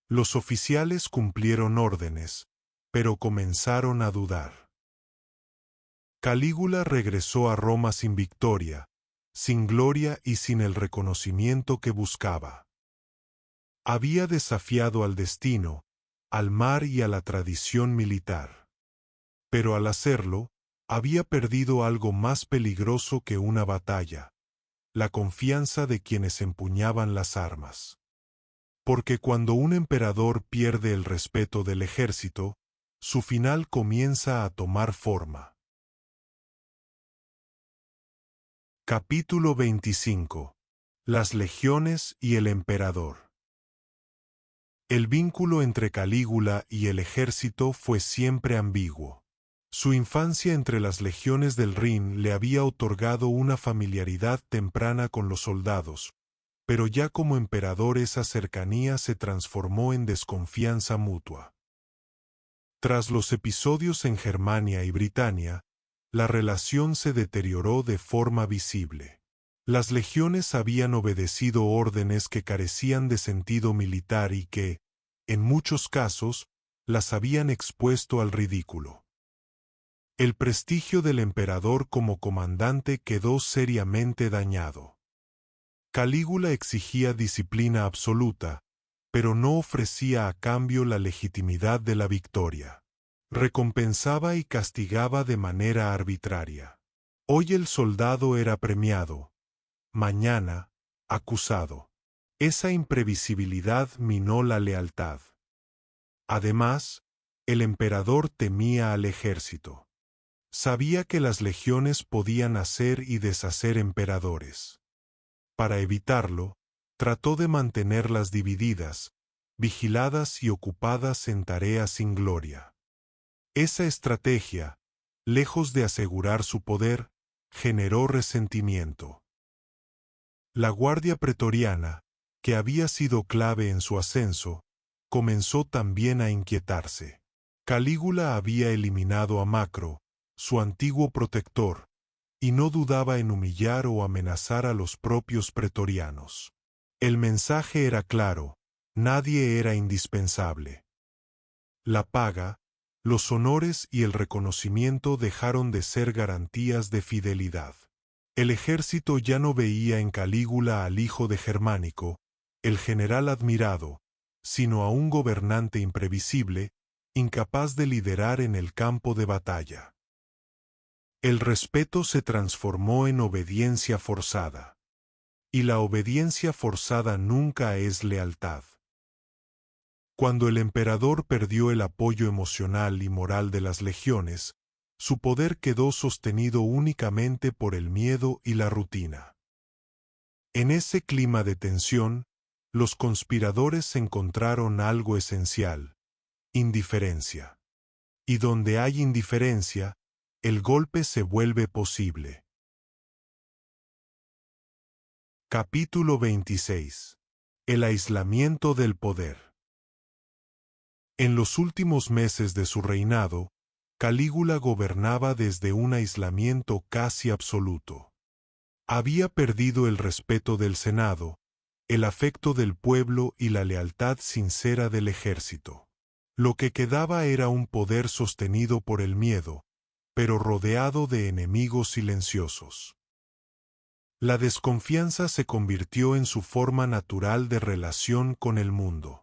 Los oficiales cumplieron órdenes, pero comenzaron a dudar. Calígula regresó a Roma sin victoria, sin gloria y sin el reconocimiento que buscaba. Había desafiado al destino, al mar y a la tradición militar. Pero al hacerlo, había perdido algo más peligroso que una batalla: la confianza de quienes empuñaban las armas. Porque cuando un emperador pierde el respeto del ejército, su final comienza a tomar forma. Capítulo 25. Las legiones y el emperador. El vínculo entre Calígula y el ejército fue siempre ambiguo. Su infancia entre las legiones del Rin le había otorgado una familiaridad temprana con los soldados, pero ya como emperador esa cercanía se transformó en desconfianza mutua. Tras los episodios en Germania y Britania, la relación se deterioró de forma visible. Las legiones habían obedecido órdenes que carecían de sentido militar y que, en muchos casos, las habían expuesto al ridículo. El prestigio del emperador como comandante quedó seriamente dañado. Calígula exigía disciplina absoluta, pero no ofrecía a cambio la legitimidad de la victoria. Recompensaba y castigaba de manera arbitraria. Hoy el soldado era premiado, mañana, acusado. Esa imprevisibilidad minó la lealtad. Además, el emperador temía al ejército. Sabía que las legiones podían hacer y deshacer emperadores. Para evitarlo, trató de mantenerlas divididas, vigiladas y ocupadas en tareas sin gloria. Esa estrategia, lejos de asegurar su poder, generó resentimiento. La Guardia Pretoriana, que había sido clave en su ascenso, comenzó también a inquietarse. Calígula había eliminado a Macro, su antiguo protector, y no dudaba en humillar o amenazar a los propios pretorianos. El mensaje era claro: nadie era indispensable. La paga, los honores y el reconocimiento dejaron de ser garantías de fidelidad. El ejército ya no veía en Calígula al hijo de Germánico, el general admirado, sino a un gobernante imprevisible, incapaz de liderar en el campo de batalla. El respeto se transformó en obediencia forzada. Y la obediencia forzada nunca es lealtad. Cuando el emperador perdió el apoyo emocional y moral de las legiones, su poder quedó sostenido únicamente por el miedo y la rutina. En ese clima de tensión, los conspiradores encontraron algo esencial: indiferencia. Y donde hay indiferencia, el golpe se vuelve posible. Capítulo 26. El aislamiento del poder. En los últimos meses de su reinado, Calígula gobernaba desde un aislamiento casi absoluto. Había perdido el respeto del Senado, el afecto del pueblo y la lealtad sincera del ejército. Lo que quedaba era un poder sostenido por el miedo, pero rodeado de enemigos silenciosos. La desconfianza se convirtió en su forma natural de relación con el mundo.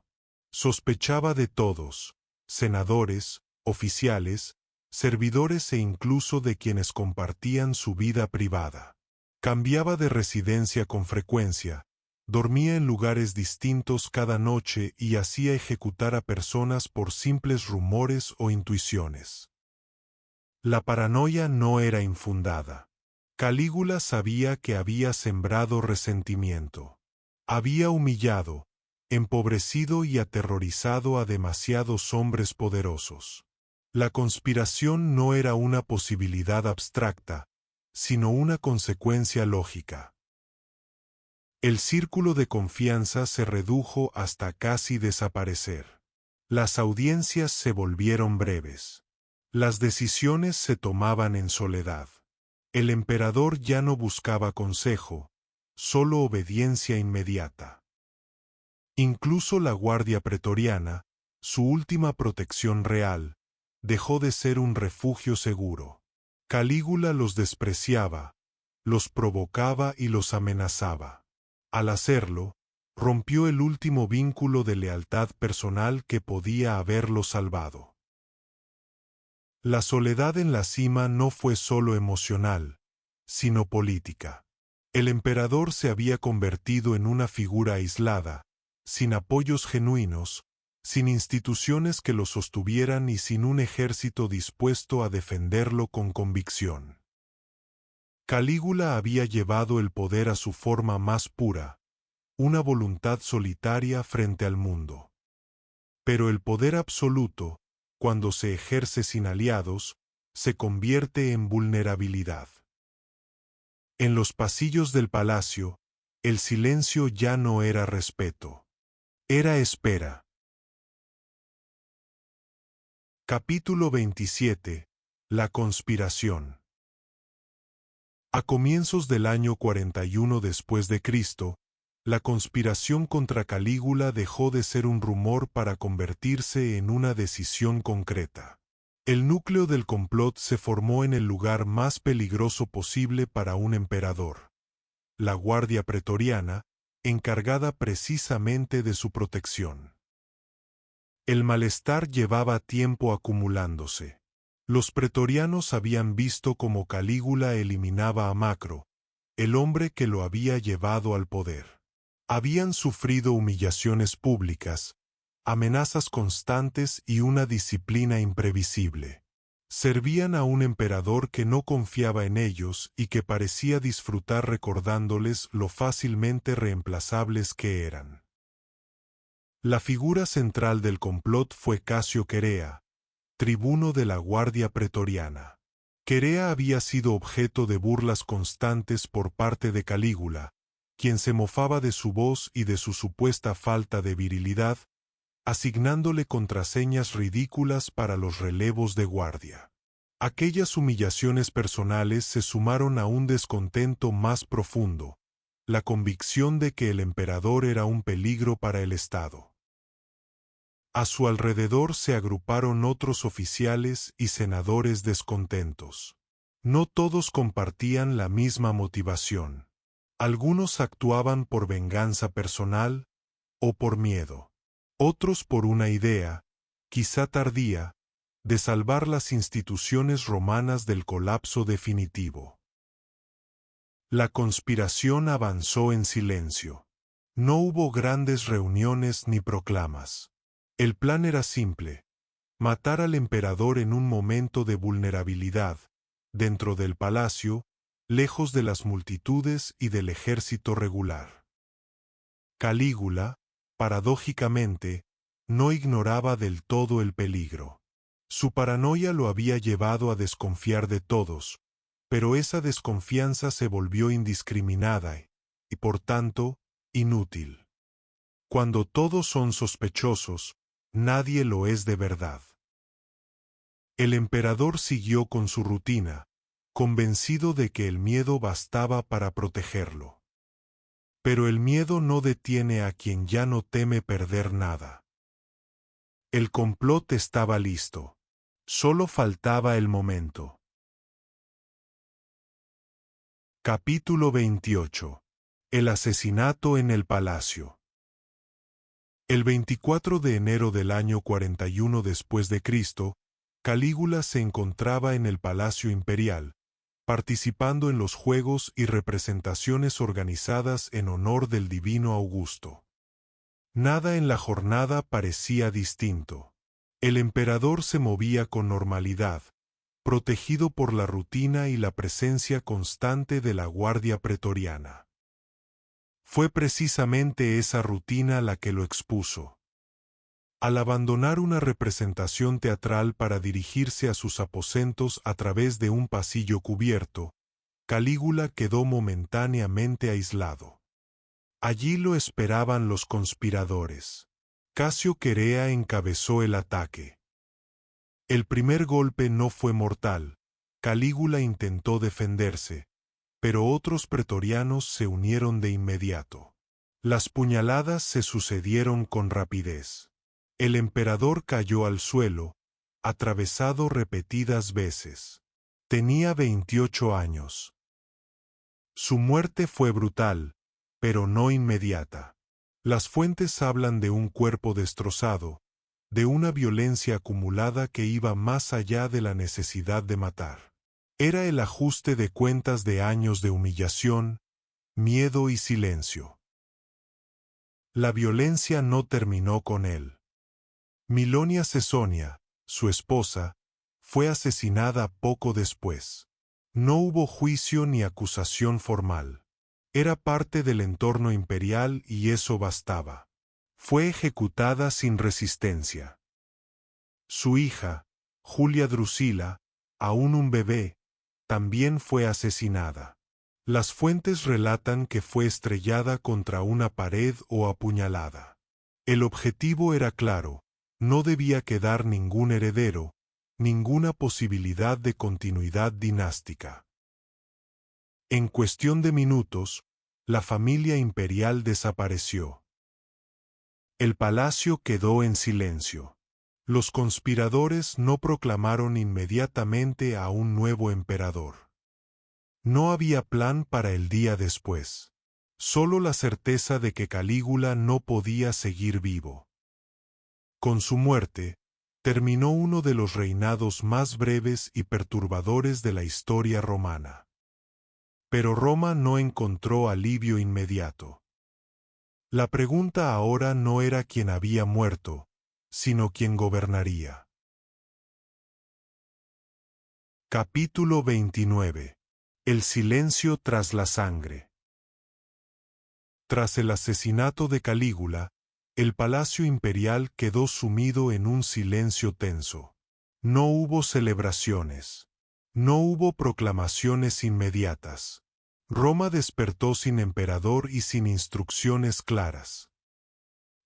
Sospechaba de todos: senadores, oficiales, servidores e incluso de quienes compartían su vida privada. Cambiaba de residencia con frecuencia, dormía en lugares distintos cada noche y hacía ejecutar a personas por simples rumores o intuiciones. La paranoia no era infundada. Calígula sabía que había sembrado resentimiento. Había humillado, empobrecido y aterrorizado a demasiados hombres poderosos. La conspiración no era una posibilidad abstracta, sino una consecuencia lógica. El círculo de confianza se redujo hasta casi desaparecer. Las audiencias se volvieron breves. Las decisiones se tomaban en soledad. El emperador ya no buscaba consejo, solo obediencia inmediata. Incluso la Guardia Pretoriana, su última protección real, dejó de ser un refugio seguro. Calígula los despreciaba, los provocaba y los amenazaba. Al hacerlo, rompió el último vínculo de lealtad personal que podía haberlo salvado. La soledad en la cima no fue solo emocional, sino política. El emperador se había convertido en una figura aislada, sin apoyos genuinos, sin instituciones que lo sostuvieran y sin un ejército dispuesto a defenderlo con convicción. Calígula había llevado el poder a su forma más pura, una voluntad solitaria frente al mundo. Pero el poder absoluto, cuando se ejerce sin aliados, se convierte en vulnerabilidad. En los pasillos del palacio, el silencio ya no era respeto. Era espera. Capítulo 27. La conspiración. A comienzos del año 41 después de Cristo, la conspiración contra Calígula dejó de ser un rumor para convertirse en una decisión concreta. El núcleo del complot se formó en el lugar más peligroso posible para un emperador: la Guardia Pretoriana, encargada precisamente de su protección. El malestar llevaba tiempo acumulándose. Los pretorianos habían visto cómo Calígula eliminaba a Macro, el hombre que lo había llevado al poder. Habían sufrido humillaciones públicas, amenazas constantes y una disciplina imprevisible. Servían a un emperador que no confiaba en ellos y que parecía disfrutar recordándoles lo fácilmente reemplazables que eran. La figura central del complot fue Casio Querea, tribuno de la Guardia Pretoriana. Querea había sido objeto de burlas constantes por parte de Calígula, quien se mofaba de su voz y de su supuesta falta de virilidad, asignándole contraseñas ridículas para los relevos de guardia. Aquellas humillaciones personales se sumaron a un descontento más profundo, la convicción de que el emperador era un peligro para el Estado. A su alrededor se agruparon otros oficiales y senadores descontentos. No todos compartían la misma motivación. Algunos actuaban por venganza personal o por miedo. Otros por una idea, quizá tardía, de salvar las instituciones romanas del colapso definitivo. La conspiración avanzó en silencio. No hubo grandes reuniones ni proclamas. El plan era simple: matar al emperador en un momento de vulnerabilidad, dentro del palacio, lejos de las multitudes y del ejército regular. Calígula, paradójicamente, no ignoraba del todo el peligro. Su paranoia lo había llevado a desconfiar de todos, pero esa desconfianza se volvió indiscriminada y, por tanto, inútil. Cuando todos son sospechosos, nadie lo es de verdad. El emperador siguió con su rutina, convencido de que el miedo bastaba para protegerlo. Pero el miedo no detiene a quien ya no teme perder nada. El complot estaba listo. Solo faltaba el momento. Capítulo 28. El asesinato en el palacio. El 24 de enero del año 41 después de Cristo, Calígula se encontraba en el Palacio Imperial, participando en los juegos y representaciones organizadas en honor del divino Augusto. Nada en la jornada parecía distinto. El emperador se movía con normalidad, protegido por la rutina y la presencia constante de la Guardia Pretoriana. Fue precisamente esa rutina la que lo expuso. Al abandonar una representación teatral para dirigirse a sus aposentos a través de un pasillo cubierto, Calígula quedó momentáneamente aislado. Allí lo esperaban los conspiradores. Casio Querea encabezó el ataque. El primer golpe no fue mortal. Calígula intentó defenderse, pero otros pretorianos se unieron de inmediato. Las puñaladas se sucedieron con rapidez. El emperador cayó al suelo, atravesado repetidas veces. Tenía 28 años. Su muerte fue brutal, pero no inmediata. Las fuentes hablan de un cuerpo destrozado, de una violencia acumulada que iba más allá de la necesidad de matar. Era el ajuste de cuentas de años de humillación, miedo y silencio. La violencia no terminó con él. Milonia Cesonia, su esposa, fue asesinada poco después. No hubo juicio ni acusación formal. Era parte del entorno imperial y eso bastaba. Fue ejecutada sin resistencia. Su hija, Julia Drusila, aún un bebé, también fue asesinada. Las fuentes relatan que fue estrellada contra una pared o apuñalada. El objetivo era claro: no debía quedar ningún heredero, ninguna posibilidad de continuidad dinástica. En cuestión de minutos, la familia imperial desapareció. El palacio quedó en silencio. Los conspiradores no proclamaron inmediatamente a un nuevo emperador. No había plan para el día después. Solo la certeza de que Calígula no podía seguir vivo. Con su muerte, terminó uno de los reinados más breves y perturbadores de la historia romana. Pero Roma no encontró alivio inmediato. La pregunta ahora no era quién había muerto, sino quién gobernaría. Capítulo 29. El silencio tras la sangre. Tras el asesinato de Calígula, el palacio imperial quedó sumido en un silencio tenso. No hubo celebraciones. No hubo proclamaciones inmediatas. Roma despertó sin emperador y sin instrucciones claras.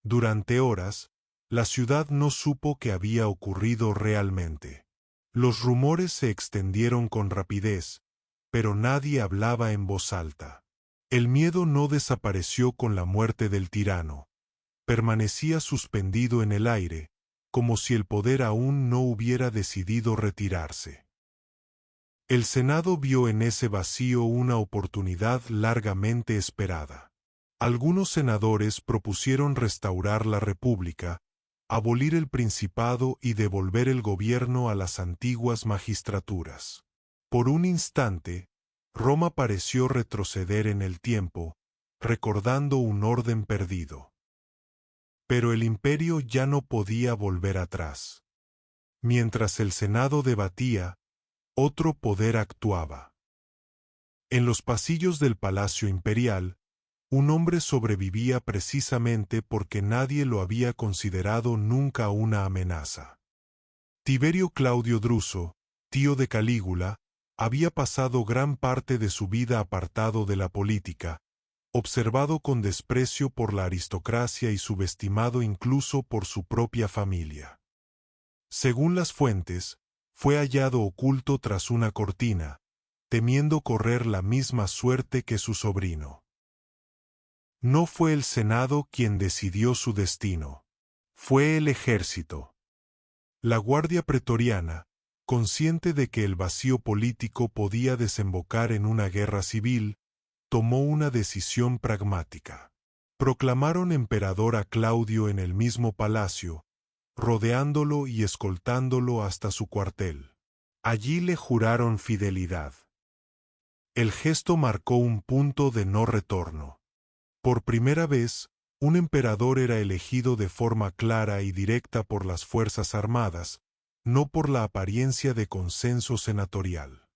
Durante horas, la ciudad no supo qué había ocurrido realmente. Los rumores se extendieron con rapidez, pero nadie hablaba en voz alta. El miedo no desapareció con la muerte del tirano. Permanecía suspendido en el aire, como si el poder aún no hubiera decidido retirarse. El Senado vio en ese vacío una oportunidad largamente esperada. Algunos senadores propusieron restaurar la República, abolir el Principado y devolver el gobierno a las antiguas magistraturas. Por un instante, Roma pareció retroceder en el tiempo, recordando un orden perdido. Pero el imperio ya no podía volver atrás. Mientras el Senado debatía, otro poder actuaba. En los pasillos del Palacio Imperial, un hombre sobrevivía precisamente porque nadie lo había considerado nunca una amenaza. Tiberio Claudio Druso, tío de Calígula, había pasado gran parte de su vida apartado de la política, observado con desprecio por la aristocracia y subestimado incluso por su propia familia. Según las fuentes, fue hallado oculto tras una cortina, temiendo correr la misma suerte que su sobrino. No fue el Senado quien decidió su destino. Fue el ejército. La Guardia Pretoriana, consciente de que el vacío político podía desembocar en una guerra civil, tomó una decisión pragmática. Proclamaron emperador a Claudio en el mismo palacio, rodeándolo y escoltándolo hasta su cuartel. Allí le juraron fidelidad. El gesto marcó un punto de no retorno. Por primera vez, un emperador era elegido de forma clara y directa por las Fuerzas Armadas, no por la apariencia de consenso senatorial.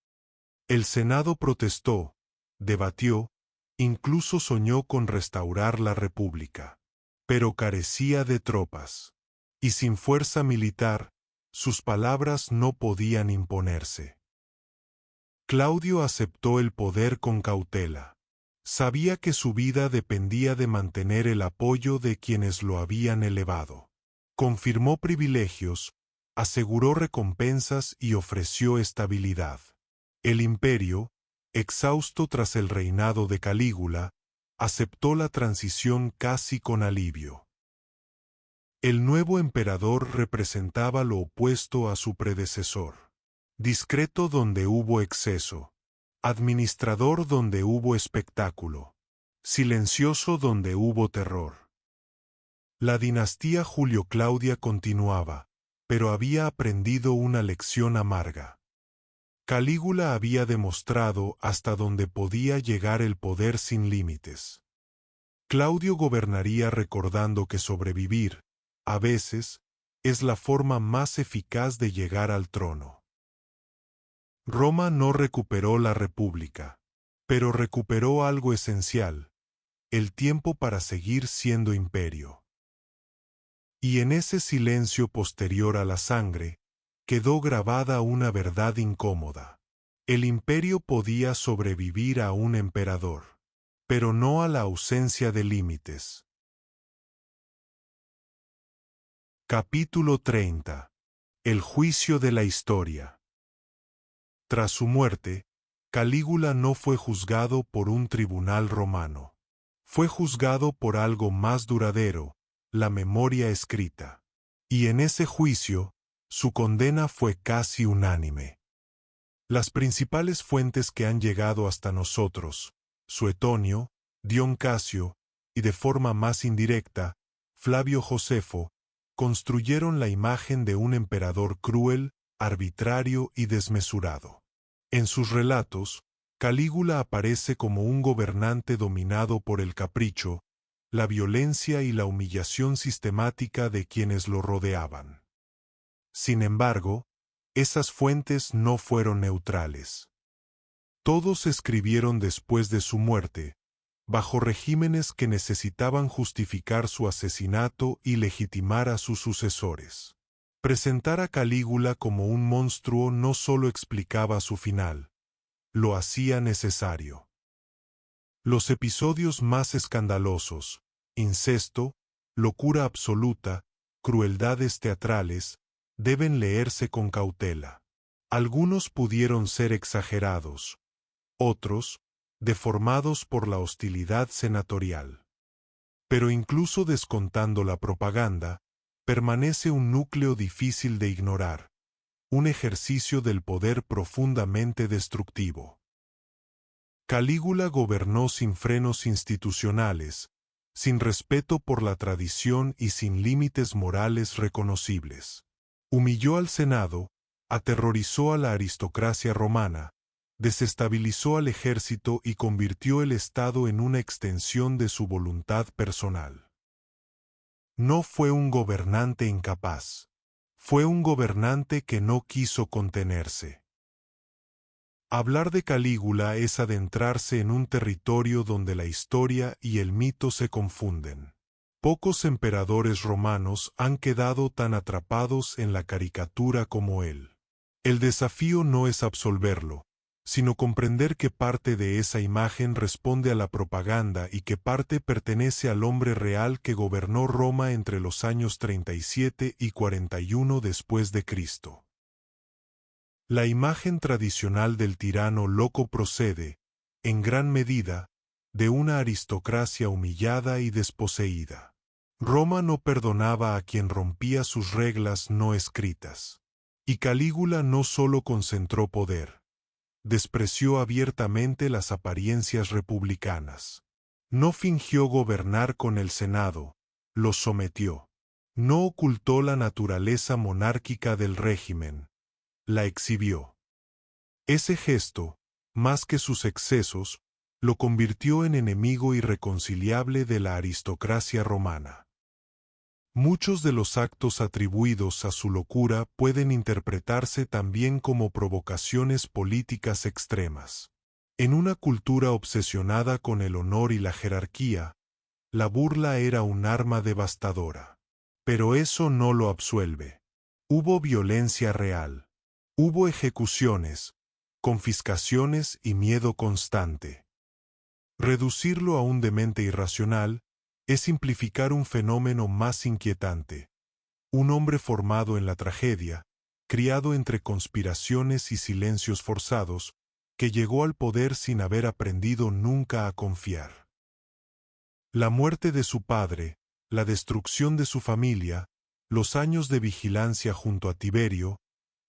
El Senado protestó, debatió, incluso soñó con restaurar la República. Pero carecía de tropas. Y sin fuerza militar, sus palabras no podían imponerse. Claudio aceptó el poder con cautela. Sabía que su vida dependía de mantener el apoyo de quienes lo habían elevado. Confirmó privilegios, aseguró recompensas y ofreció estabilidad. El imperio, exhausto tras el reinado de Calígula, aceptó la transición casi con alivio. El nuevo emperador representaba lo opuesto a su predecesor. Discreto donde hubo exceso. Administrador donde hubo espectáculo. Silencioso donde hubo terror. La dinastía Julio-Claudia continuaba, pero había aprendido una lección amarga. Calígula había demostrado hasta dónde podía llegar el poder sin límites. Claudio gobernaría recordando que sobrevivir, a veces, es la forma más eficaz de llegar al trono. Roma no recuperó la República, pero recuperó algo esencial, el tiempo para seguir siendo imperio. Y en ese silencio posterior a la sangre, quedó grabada una verdad incómoda. El imperio podía sobrevivir a un emperador, pero no a la ausencia de límites. Capítulo 30. El juicio de la historia. Tras su muerte, Calígula no fue juzgado por un tribunal romano. Fue juzgado por algo más duradero, la memoria escrita. Y en ese juicio, su condena fue casi unánime. Las principales fuentes que han llegado hasta nosotros, Suetonio, Dion Casio, y de forma más indirecta, Flavio Josefo, construyeron la imagen de un emperador cruel, arbitrario y desmesurado. En sus relatos, Calígula aparece como un gobernante dominado por el capricho, la violencia y la humillación sistemática de quienes lo rodeaban. Sin embargo, esas fuentes no fueron neutrales. Todos escribieron después de su muerte, bajo regímenes que necesitaban justificar su asesinato y legitimar a sus sucesores. Presentar a Calígula como un monstruo no solo explicaba su final, lo hacía necesario. Los episodios más escandalosos, incesto, locura absoluta, crueldades teatrales, deben leerse con cautela. Algunos pudieron ser exagerados, otros, deformados por la hostilidad senatorial. Pero incluso descontando la propaganda, permanece un núcleo difícil de ignorar, un ejercicio del poder profundamente destructivo. Calígula gobernó sin frenos institucionales, sin respeto por la tradición y sin límites morales reconocibles. Humilló al Senado, aterrorizó a la aristocracia romana, desestabilizó al ejército y convirtió el Estado en una extensión de su voluntad personal. No fue un gobernante incapaz, fue un gobernante que no quiso contenerse. Hablar de Calígula es adentrarse en un territorio donde la historia y el mito se confunden. Pocos emperadores romanos han quedado tan atrapados en la caricatura como él. El desafío no es absolverlo, sino comprender que parte de esa imagen responde a la propaganda y que parte pertenece al hombre real que gobernó Roma entre los años 37 y 41 después de Cristo. La imagen tradicional del tirano loco procede, en gran medida, de una aristocracia humillada y desposeída. Roma no perdonaba a quien rompía sus reglas no escritas. Y Calígula no solo concentró poder, despreció abiertamente las apariencias republicanas. No fingió gobernar con el Senado, lo sometió. No ocultó la naturaleza monárquica del régimen, la exhibió. Ese gesto, más que sus excesos, lo convirtió en enemigo irreconciliable de la aristocracia romana. Muchos de los actos atribuidos a su locura pueden interpretarse también como provocaciones políticas extremas. En una cultura obsesionada con el honor y la jerarquía, la burla era un arma devastadora. Pero eso no lo absuelve. Hubo violencia real. Hubo ejecuciones, confiscaciones y miedo constante. Reducirlo a un demente irracional es simplificar un fenómeno más inquietante. Un hombre formado en la tragedia, criado entre conspiraciones y silencios forzados, que llegó al poder sin haber aprendido nunca a confiar. La muerte de su padre, la destrucción de su familia, los años de vigilancia junto a Tiberio,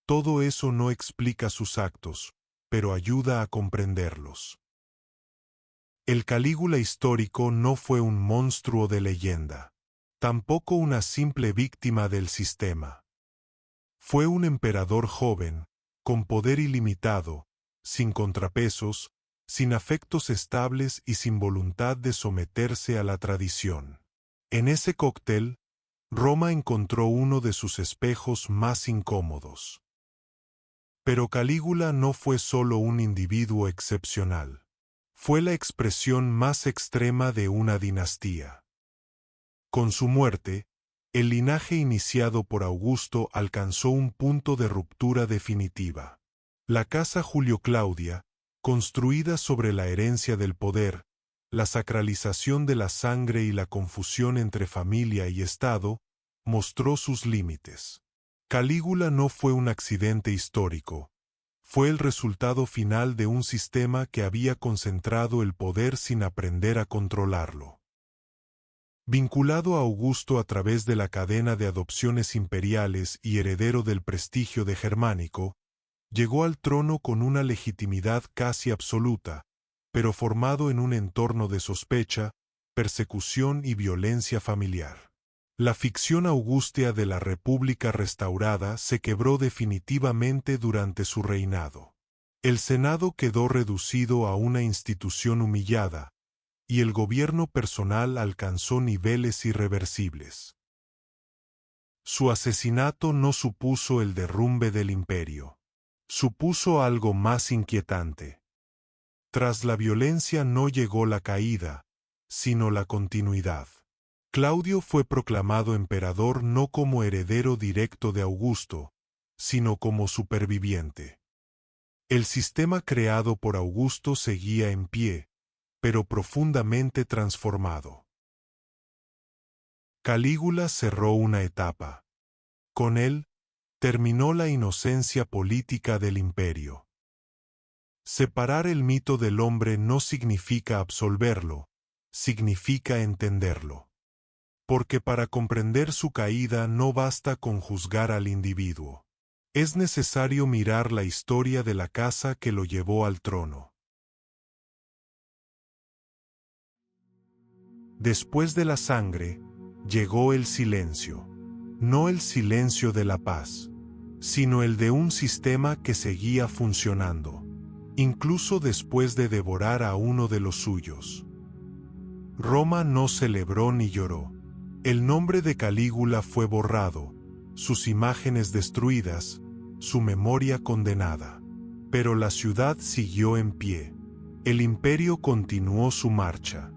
todo eso no explica sus actos, pero ayuda a comprenderlos. El Calígula histórico no fue un monstruo de leyenda, tampoco una simple víctima del sistema. Fue un emperador joven, con poder ilimitado, sin contrapesos, sin afectos estables y sin voluntad de someterse a la tradición. En ese cóctel, Roma encontró uno de sus espejos más incómodos. Pero Calígula no fue solo un individuo excepcional. Fue la expresión más extrema de una dinastía. Con su muerte, el linaje iniciado por Augusto alcanzó un punto de ruptura definitiva. La casa Julio Claudia, construida sobre la herencia del poder, la sacralización de la sangre y la confusión entre familia y Estado, mostró sus límites. Calígula no fue un accidente histórico. Fue el resultado final de un sistema que había concentrado el poder sin aprender a controlarlo. Vinculado a Augusto a través de la cadena de adopciones imperiales y heredero del prestigio de Germánico, llegó al trono con una legitimidad casi absoluta, pero formado en un entorno de sospecha, persecución y violencia familiar. La ficción augustea de la República restaurada se quebró definitivamente durante su reinado. El Senado quedó reducido a una institución humillada, y el gobierno personal alcanzó niveles irreversibles. Su asesinato no supuso el derrumbe del imperio. Supuso algo más inquietante. Tras la violencia no llegó la caída, sino la continuidad. Claudio fue proclamado emperador no como heredero directo de Augusto, sino como superviviente. El sistema creado por Augusto seguía en pie, pero profundamente transformado. Calígula cerró una etapa. Con él, terminó la inocencia política del imperio. Separar el mito del hombre no significa absolverlo, significa entenderlo. Porque para comprender su caída no basta con juzgar al individuo. Es necesario mirar la historia de la casa que lo llevó al trono. Después de la sangre, llegó el silencio. No el silencio de la paz, sino el de un sistema que seguía funcionando, incluso después de devorar a uno de los suyos. Roma no celebró ni lloró. El nombre de Calígula fue borrado, sus imágenes destruidas, su memoria condenada. Pero la ciudad siguió en pie. El imperio continuó su marcha.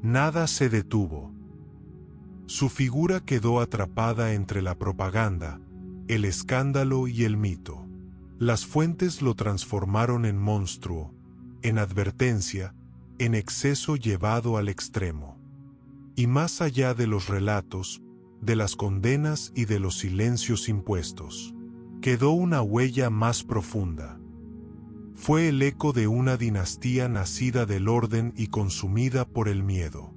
Nada se detuvo. Su figura quedó atrapada entre la propaganda, el escándalo y el mito. Las fuentes lo transformaron en monstruo, en advertencia, en exceso llevado al extremo. Y más allá de los relatos, de las condenas y de los silencios impuestos, quedó una huella más profunda. Fue el eco de una dinastía nacida del orden y consumida por el miedo.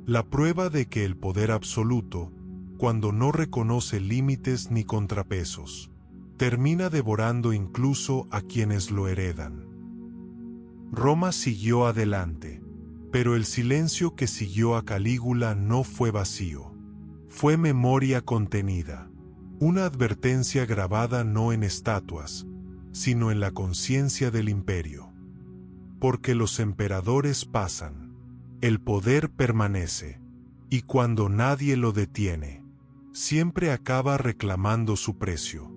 La prueba de que el poder absoluto, cuando no reconoce límites ni contrapesos, termina devorando incluso a quienes lo heredan. Roma siguió adelante, pero el silencio que siguió a Calígula no fue vacío. Fue memoria contenida, una advertencia grabada no en estatuas, sino en la conciencia del imperio. Porque los emperadores pasan, el poder permanece, y cuando nadie lo detiene, siempre acaba reclamando su precio.